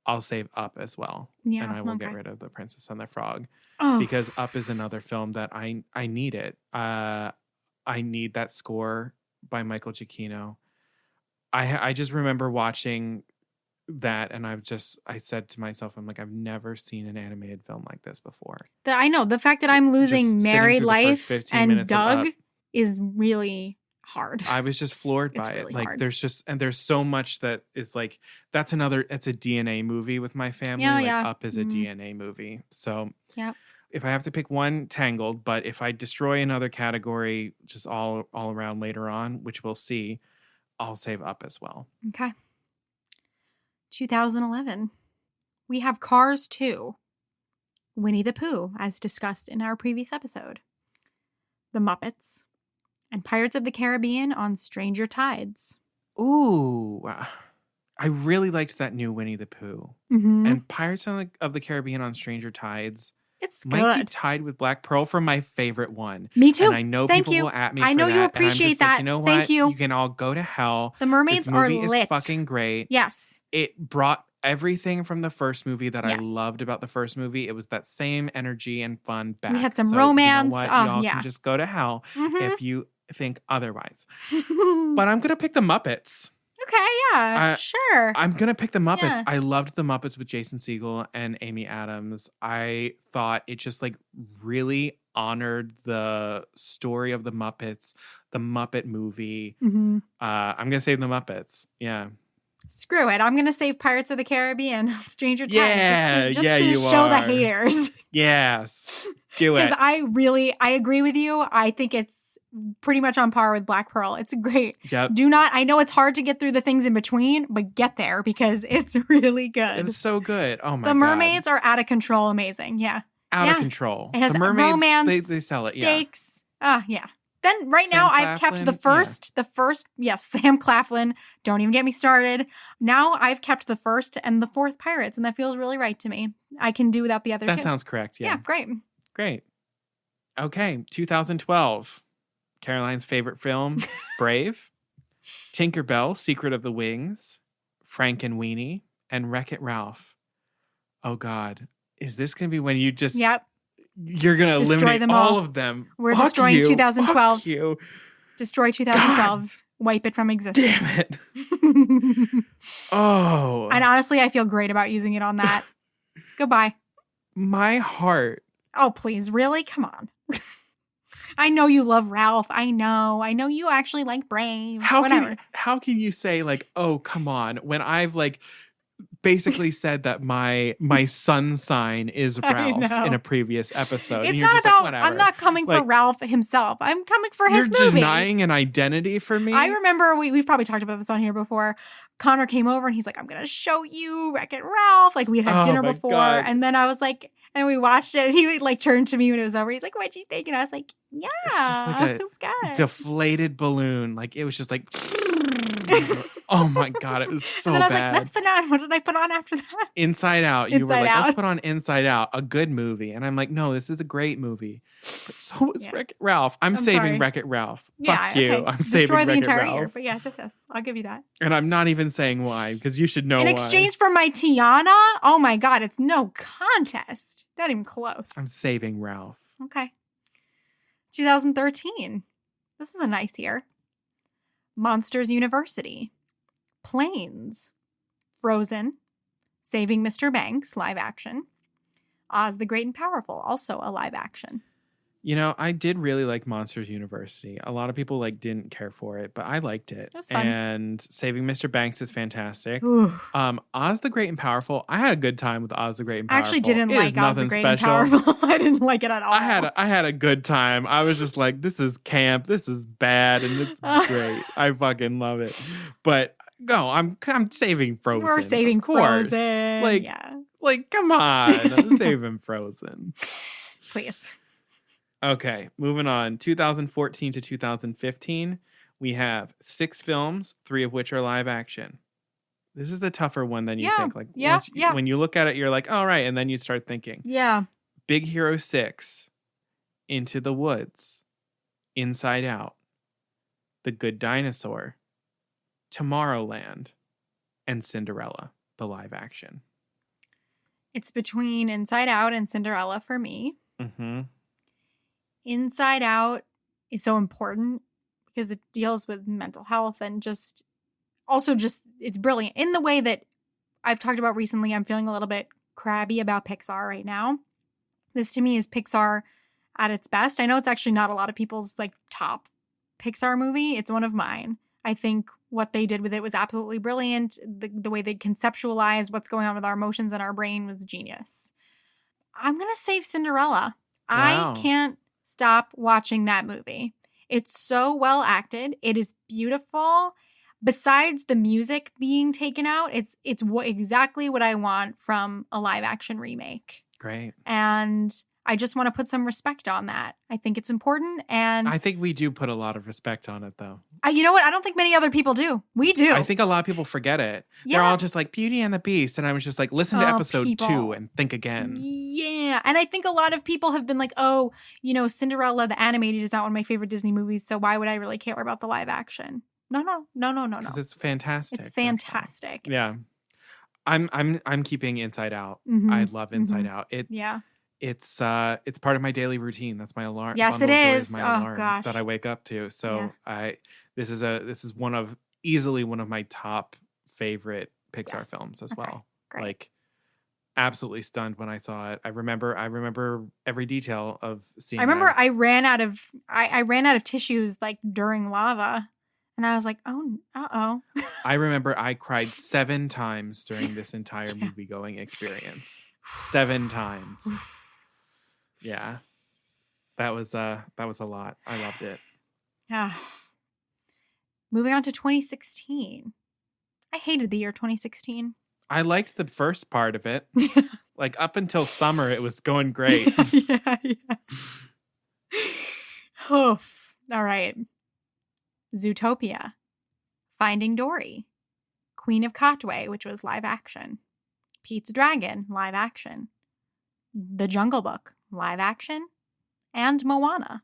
I'll save Up as well. Yeah, and I will get rid of The Princess and the Frog. Oh. Because Up is another film that I need it. I need that score by Michael Giacchino. I just remember watching that, and I said to myself, I'm like, I've never seen an animated film like this before. I know. The fact that I'm losing Married Life and Doug is really hard. I was just floored by really it. Like, hard. there's so much that is like, it's a DNA movie with my family. Yeah. Up is a DNA movie. So yep. If I have to pick one, Tangled, but if I destroy another category just all around later on, which we'll see, I'll save Up as well. Okay. 2011. We have Cars 2, Winnie the Pooh, as discussed in our previous episode, The Muppets, and Pirates of the Caribbean on Stranger Tides. Ooh, I really liked that new Winnie the Pooh. Mm-hmm. And Pirates of the Caribbean on Stranger Tides. It's might be good. tied with Black Pearl for my favorite one. Me too. And I know Thank people you. will at me I know for you that. appreciate and I'm just that. Like, you know what? Thank you. You can all go to hell. The mermaids this movie are lit. is fucking great. Yes. It brought everything from the first movie that I Yes. loved about the first movie. It was that same energy and fun back. We had some So, romance. You know what? Oh, Y'all yeah. can just go to hell Mhm. if you think otherwise. But I'm going to pick the Muppets. Okay, yeah, sure. I'm going to pick the Muppets. Yeah. I loved the Muppets with Jason Segel and Amy Adams. I thought it just like really honored the story of the Muppets, the Muppet movie. Mm-hmm. I'm going to say the Muppets. Yeah. Screw it. I'm going to save Pirates of the Caribbean on Stranger Tides Yeah, just yeah, to you show the are. haters. Yes. Do it. Because I agree with you. I think it's pretty much on par with Black Pearl. It's great. Yep. I know it's hard to get through the things in between, but get there because it's really good. It was so good. Oh my God. The mermaids are out of control amazing. Yeah. Out Yeah. of control. It has the mermaids, romance, they sell it. stakes. Yeah. Then right Sam now I've kept Claflin, the first, yes, Sam Claflin. Don't even get me started. Now I've kept the first and the fourth Pirates, and that feels really right to me. I can do without the other two. That sounds correct. Yeah. Yeah, great. Great. Okay. 2012. Caroline's favorite film, Brave. Tinkerbell, Secret of the Wings. Frankenweenie. And Wreck-It Ralph. Oh God. Is this going to be when you just... Yep. You're going to Destroy eliminate them all. all of them. We're Fuck destroying you. 2012. Fuck you. Destroy 2012. Wipe it from existence. Damn it. Oh. And honestly, I feel great about using it on that. Goodbye. My heart. Oh, please. Really? Come on. I know you love Ralph. I know you actually like Brave. Whatever. How can you say like, oh, come on, when I've like basically said that my sun sign is Ralph in a previous episode. It's not about, like, I'm not coming for Ralph himself. I'm coming for his movie. You're denying an identity for me? I remember, we've probably talked about this on here before. Connor came over and he's like, I'm going to show you Wreck-It Ralph. Like, we had dinner before. God. And then I was like, and we watched it and he like turned to me when it was over. He's like, what'd you think? And I was like, yeah, it's just like it was good. Deflated balloon. Like, it was just like, oh my God, it was so and then I was bad. like, let's put on, what did I put on after that? Inside Out. You were like, Out. let's put on Inside Out, a good movie. And I'm like, no, this is a great movie. But so is Wreck-It Ralph. I'm saving sorry. Wreck-It Ralph. Yeah, Fuck you. okay. I'm Destroy saving the Wreck-It entire Ralph. year. But yes, I'll give you that. And I'm not even saying why, because you should know why. In exchange for my Tiana, oh my God, it's no contest. Not even close. I'm saving Ralph. Okay. 2013. This is a nice year. Monsters University, Planes, Frozen, Saving Mr. Banks, live action, Oz the Great and Powerful, also a live action. You know, I did really like Monsters University. A lot of people didn't care for it, but I liked it. It was fun. And Saving Mr. Banks is fantastic. Ooh. Oz the Great and Powerful. I had a good time with Oz the Great and I Powerful. actually didn't It like is Oz the nothing Great special. and Powerful. I didn't like it at all. I had a good time. I was just like, this is camp. This is bad, and it's great. I fucking love it. But no, I'm saving Frozen. We're saving of course. Frozen. Yeah. Come on, I'm saving Frozen. Please. Okay, moving on. 2014 to 2015, we have 6 films, 3 of which are live action. This is a tougher one than you think. When you look at it, you're like, all right, and then you start thinking. Yeah. Big Hero 6, Into the Woods, Inside Out, The Good Dinosaur, Tomorrowland, and Cinderella, the live action. It's between Inside Out and Cinderella for me. Mm-hmm. Inside Out is so important because it deals with mental health and just it's brilliant in the way that I've talked about recently. I'm feeling a little bit crabby about Pixar right now. This to me is Pixar at its best. I know it's actually not a lot of people's top Pixar movie. It's one of mine. I think what they did with it was absolutely brilliant. The way they conceptualized what's going on with our emotions and our brain was genius. I'm going to save Cinderella. Wow. I can't stop watching that movie. It's so well acted. It is beautiful. Besides the music being taken out, it's exactly what I want from a live action remake. Great. And I just want to put some respect on that. I think it's important. And I think we do put a lot of respect on it, though. You know what? I don't think many other people do. We do. I think a lot of people forget it. Yeah. They're all just like Beauty and the Beast. And I was just like, listen to episode 2 and think again. Yeah. And I think a lot of people have been like, oh, Cinderella, the animated, is not one of my favorite Disney movies. So why would I really care about the live action? No. Because it's fantastic. It's fantastic. Yeah. I'm keeping Inside Out. Mm-hmm. I love Inside Out. It's part of my daily routine. That's my alarm. Yes, Bundle it of Joy is. my Oh, alarm gosh. that I wake up to. So Yeah. this is easily one of my top favorite Pixar films as well. Great. Absolutely stunned when I saw it. I remember every detail of seeing. I remember I ran out of tissues during lava. And I was like, oh, uh-oh. I remember I cried 7 times during this entire movie-going experience. 7 times. Yeah. That was a lot. I loved it. Yeah. Moving on to 2016. I hated the year 2016. I liked the first part of it. Up until summer, it was going great. Yeah. Oof. All right. Zootopia, Finding Dory, Queen of Katwe, which was live action, Pete's Dragon, live action, The Jungle Book, live action, and Moana.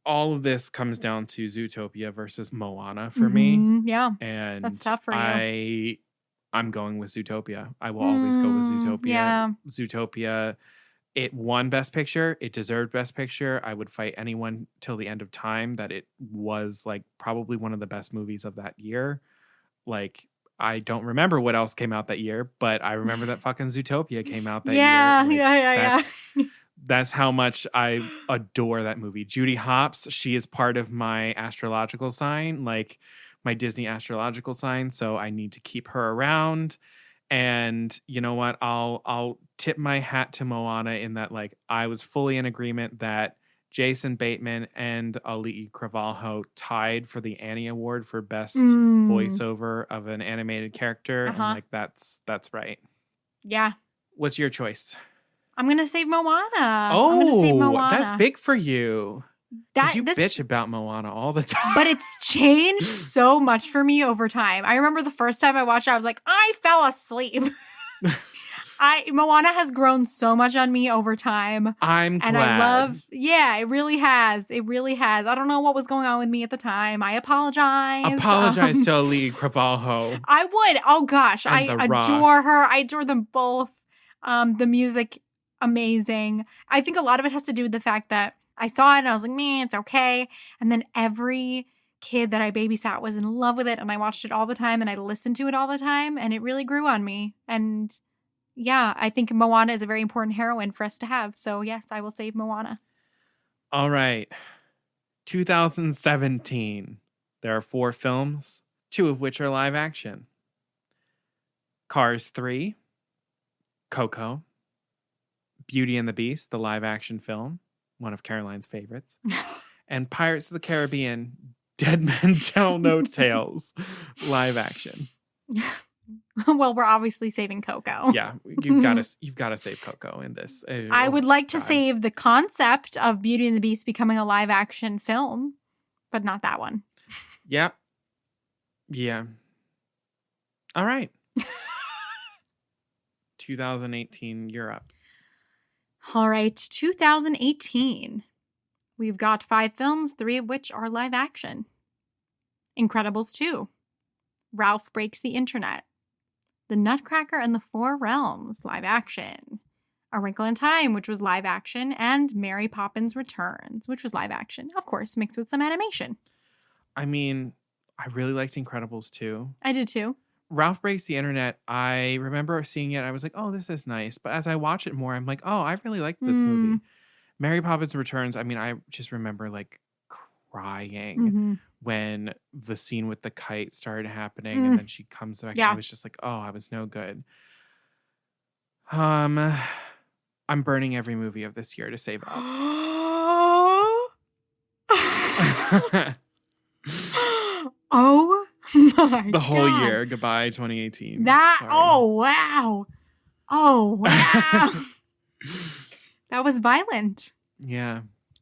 All of this comes down to Zootopia versus Moana for me. Yeah, and that's tough for you. I'm going with Zootopia. I will always go with Zootopia. Yeah. Zootopia. It won Best Picture. It deserved Best Picture. I would fight anyone till the end of time that it was probably one of the best movies of that year. I don't remember what else came out that year, but I remember that fucking Zootopia came out that year. Yeah. That's how much I adore that movie. Judy Hopps, she is part of my astrological sign, my Disney astrological sign. So I need to keep her around. And you know what? I'll tip my hat to Moana in that I was fully in agreement that Jason Bateman and Ali Cravalho tied for the Annie Award for best voiceover of an animated character. And that's right. Yeah. What's your choice? I'm gonna save Moana. Oh, I'm gonna save Moana. That's big for you. You this bitch about Moana all the time. But it's changed so much for me over time. I remember the first time I watched it, I was like, I fell asleep. Moana has grown so much on me over time. I'm glad. And I it really has. It really has. I don't know what was going on with me at the time. I apologize. Apologize to Ali Cravalho. I would. Oh gosh. I adore her. I adore them both. The music, amazing. I think a lot of it has to do with the fact that I saw it and I was like, man, it's okay. And then every kid that I babysat was in love with it, and I watched it all the time, and I listened to it all the time, and it really grew on me. And yeah, I think Moana is a very important heroine for us to have. So yes, I will save Moana. All right. 2017. There are 4 films, 2 of which are live action. Cars 3, Coco, Beauty and the Beast, the live action film, one of Caroline's favorites, and Pirates of the Caribbean, Dead Men Tell No Tales, live action. Well, we're obviously saving Coco. Yeah, you've got to save Coco in this. I would like to save the concept of Beauty and the Beast becoming a live action film, but not that one. Yep. Yeah. All right. 2018, Europe. All right, 2018. We've got 5 films, 3 of which are live action. Incredibles 2. Ralph Breaks the Internet. The Nutcracker and the Four Realms, live action. A Wrinkle in Time, which was live action, and Mary Poppins Returns, which was live action. Of course, mixed with some animation. I mean, I really liked Incredibles 2. I did too. Ralph Breaks the Internet, I remember seeing it. I was like, oh, this is nice. But as I watch it more, I'm like, oh, I really like this movie. Mary Poppins Returns, I mean, I just remember like crying when the scene with the kite started happening and then she comes back. Yeah. And I was just like, oh, I was no good. I'm burning every movie of this year to save up. Oh my the whole year. Goodbye 2018. Sorry. Oh wow. That was violent. Yeah.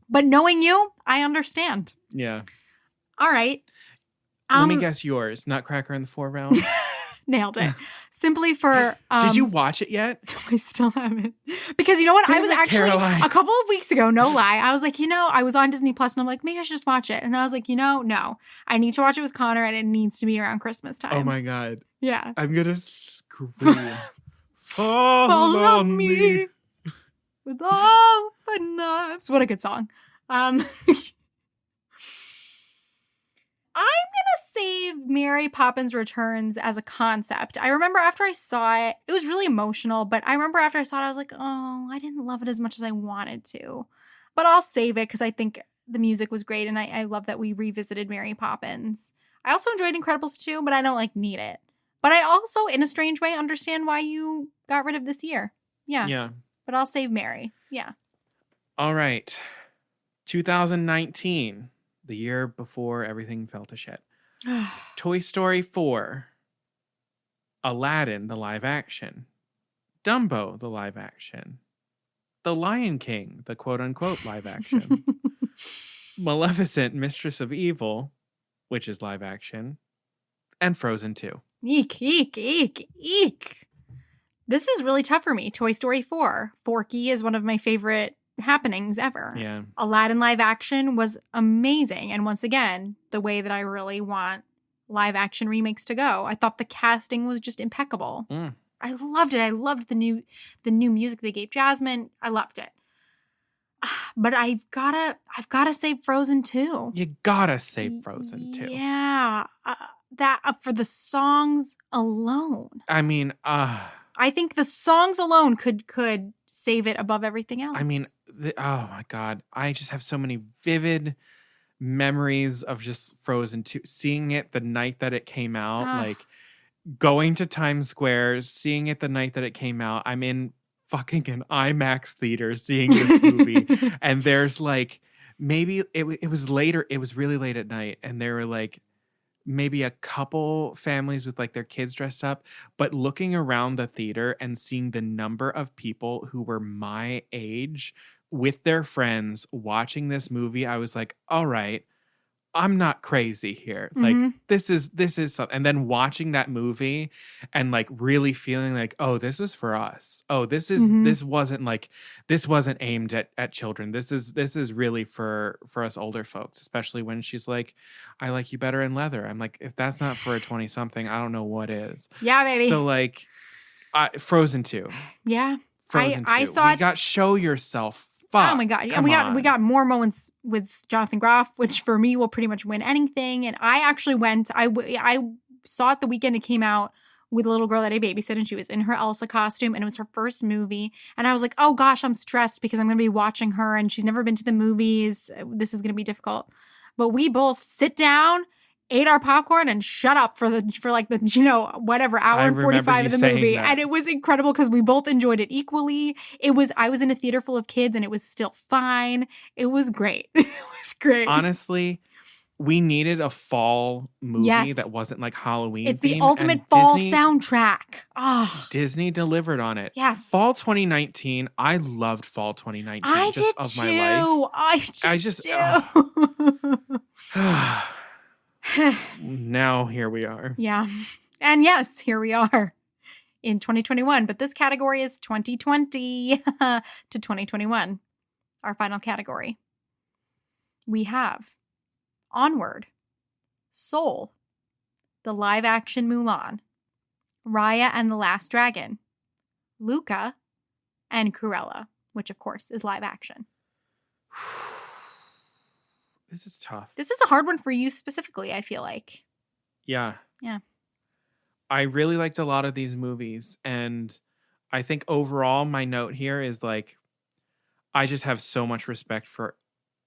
But knowing you, I understand. Yeah. All right. Let me guess yours. Nutcracker and the Four Realms. Nailed it. Simply for... Did you watch it yet? I still haven't. Because you know what? I was actually... Caroline. A couple of weeks ago, no lie, I was like, I was on Disney Plus and I'm like, maybe I should just watch it. And I was like, no. I need to watch it with Connor and it needs to be around Christmas time. Oh my God. Yeah. I'm going to scream. Fall on me. With all the knives. What a good song. I'm going to save Mary Poppins Returns as a concept. I remember after I saw it, it was really emotional, but I remember after I saw it, I was like, oh, I didn't love it as much as I wanted to. But I'll save it because I think the music was great and I love that we revisited Mary Poppins. I also enjoyed Incredibles 2, but I don't need it. But I also, in a strange way, understand why you got rid of this year. Yeah. Yeah. But I'll save Mary. Yeah. All right. 2019, the year before everything fell to shit. Toy Story 4. Aladdin, the live action. Dumbo, the live action. The Lion King, the quote-unquote live action. Maleficent, Mistress of Evil, which is live action. And Frozen 2. Eek, eek, eek, eek. This is really tough for me. Toy Story 4. Forky is one of my favorite happenings ever. Yeah. Aladdin live action was amazing. And once again, the way that I really want live action remakes to go. I thought the casting was just impeccable. I loved it. I loved the new music they gave Jasmine. I loved it. But I've gotta save Frozen 2. You gotta save Frozen 2. Yeah. For the songs alone. I mean, I think the songs alone could save it above everything else. I mean, oh my God. I just have so many vivid memories of just Frozen 2. Seeing it the night that it came out, like going to Times Square, seeing it the night that it came out. I'm in fucking an IMAX theater seeing this movie. And there's like, maybe it was later. It was really late at night. And there were like, maybe a couple families with like their kids dressed up, but looking around the theater and seeing the number of people who were my age with their friends watching this movie, I was like, all right, I'm not crazy here. Like this is something. And then watching that movie and like really feeling like, oh, this was for us. Oh, this wasn't aimed at children. This is really for us older folks, especially when she's like, I like you better in leather. I'm like, if that's not for a 20 something, I don't know what is. Yeah, baby. So like Frozen 2. Yeah. Frozen 2. I saw we got Show Yourself. fuck. Oh my God. Yeah, Come we on. got more moments with Jonathan Groff, which for me will pretty much win anything. And I actually went, I saw it the weekend it came out with a little girl that I babysit, and she was in her Elsa costume, and it was her first movie. And I was like, oh gosh, I'm stressed because I'm going to be watching her and she's never been to the movies. This is going to be difficult. But we both sit down, ate our popcorn, and shut up for like the whatever hour and 45 of the movie. And it was incredible because we both enjoyed it equally. I was in a theater full of kids and it was still fine. It was great. It was great. Honestly, we needed a fall movie Yes. that wasn't like Halloween. It's the themed, ultimate and fall Disney, soundtrack. Oh, Disney delivered on it. yes. Fall 2019. I loved fall 2019. I just did of too. my life. I just do. Now here we are. Yeah. And yes, here we are in 2021. But this category is 2020 to 2021. Our final category. We have Onward, Soul, the live action Mulan, Raya and the Last Dragon, Luca, and Cruella, which of course is live action. This is tough. This is a hard one for you specifically, I feel like. Yeah. Yeah. I really liked a lot of these movies. And I think overall, my note here is like, I just have so much respect for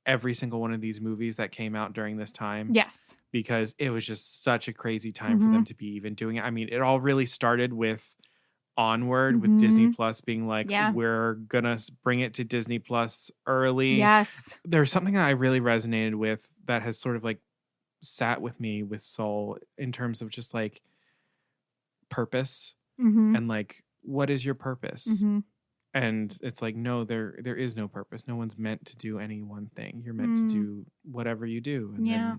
every single one of these movies that came out during this time. Yes. Because it was just such a crazy time for them to be even doing it. I mean, it all really started with Onward, with Disney Plus being like, we're going to bring it to Disney Plus early. Yes. There's something that I really resonated with that has sort of like sat with me with Soul in terms of just like purpose and like, what is your purpose? And it's like, no, there is no purpose. No one's meant to do any one thing. You're meant to do whatever you do. And then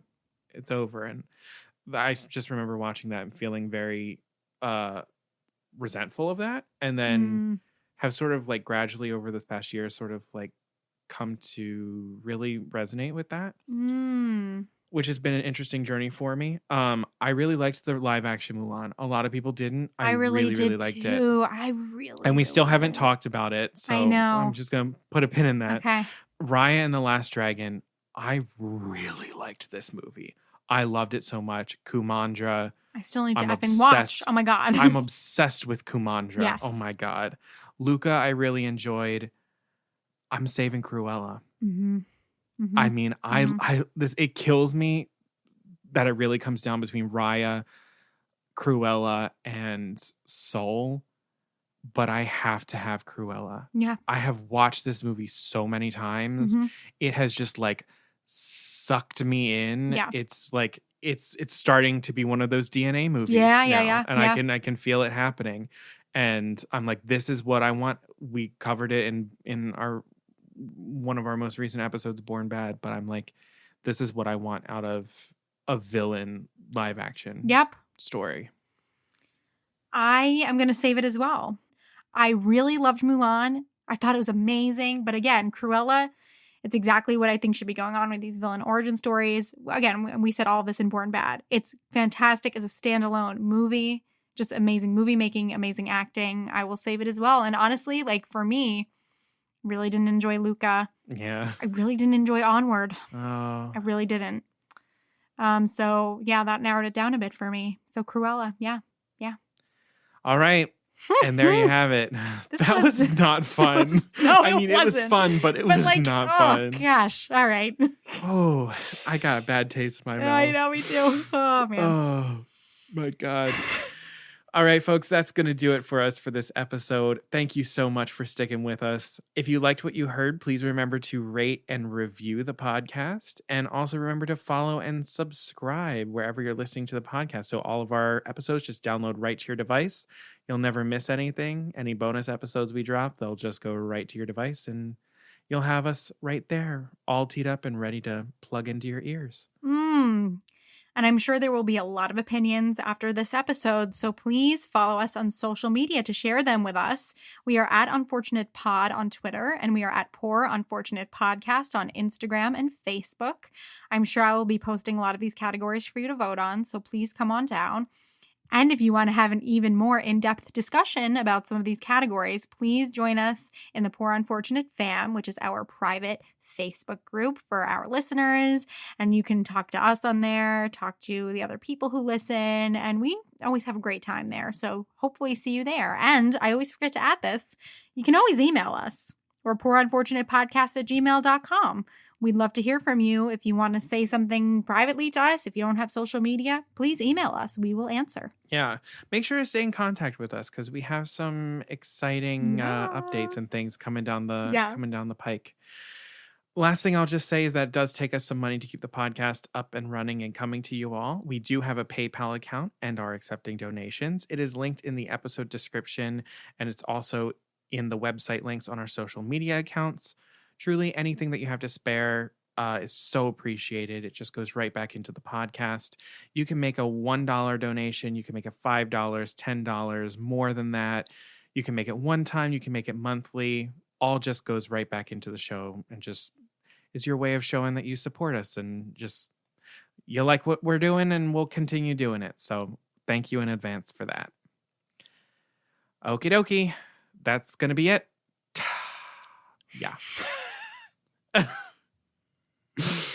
it's over. And I just remember watching that and feeling very resentful of that. And then have sort of like gradually over this past year sort of like come to really resonate with that. Which has been an interesting journey for me. I really liked the live action Mulan. A lot really didn't. I really liked it. I really And we still haven't talked about it. So I know. I'm just going to put a pin in that. Okay. Raya and the Last Dragon. I really liked this movie. I loved it so much. Kumandra. I still need to I'm effing watch. obsessed. Oh my God. I'm obsessed with Kumandra. Yes. Oh my God. Luca, I really enjoyed. I'm saving Cruella. I mean, it kills me that it really comes down between Raya, Cruella, and Soul, but I have to have Cruella. Yeah. I have watched this movie so many times. It has just like sucked me in. Yeah. It's like it's starting to be one of those DNA movies. Yeah. And I can feel it happening. And I'm like, this is what I want. We covered it in our one of our most recent episodes, Born Bad, but I'm like, this is what I want out of a villain live action story. I am going to save it as well. I really loved Mulan. I thought it was amazing. But again, Cruella, it's exactly what I think should be going on with these villain origin stories. Again, we said all of this in Born Bad. It's fantastic as a standalone movie. Just amazing movie making, amazing acting. I will save it as well. And honestly, like for me, really didn't enjoy Luca. Yeah. I really didn't enjoy Onward. Oh. I really didn't. So yeah, that narrowed it down a bit for me. So Cruella, yeah. All right. And there you have it. That was not fun. No, I mean, it was fun, but it was like, not fun. Gosh. All right. Oh, I got a bad taste in my mouth. I know, me too. Oh, man. Oh, my God. All right, folks, that's going to do it for us for this episode. Thank you so much for sticking with us. If you liked what you heard, please remember to rate and review the podcast. And also remember to follow and subscribe wherever you're listening to the podcast. So all of our episodes just download right to your device. You'll never miss anything. Any bonus episodes we drop, they'll just go right to your device and you'll have us right there, all teed up and ready to plug into your ears. And I'm sure there will be a lot of opinions after this episode, so please follow us on social media to share them with us. We are at Unfortunate Pod on Twitter, and we are at Poor Unfortunate Podcast on Instagram and Facebook. I'm sure I will be posting a lot of these categories for you to vote on, so please come on down. And if you want to have an even more in-depth discussion about some of these categories, please join us in the Poor Unfortunate Fam, which is our private Facebook group for our listeners. And you can talk to us on there, talk to the other people who listen, and we always have a great time there. So hopefully see you there. And I always forget to add this. You can always email us. We're poorunfortunatepodcast@gmail.com. We'd love to hear from you. If you want to say something privately to us, if you don't have social media, please email us. We will answer. Yeah. Make sure to stay in contact with us because we have some exciting updates and things coming down the pike. Last thing I'll just say is that it does take us some money to keep the podcast up and running and coming to you all. We do have a PayPal account and are accepting donations. It is linked in the episode description, and it's also in the website links on our social media accounts. Truly, anything that you have to spare is so appreciated. It just goes right back into the podcast. You can make a $1 donation. You can make a $5, $10, more than that. You can make it one time. You can make it monthly. All just goes right back into the show and just is your way of showing that you support us and just you like what we're doing and we'll continue doing it. So thank you in advance for that. Okie dokie. That's going to be it. Yeah.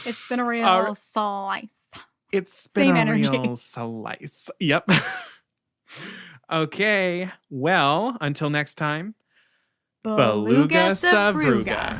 It's been a real slice. It's been a real slice. Yep. Okay. Well, until next time. Beluga Savruga.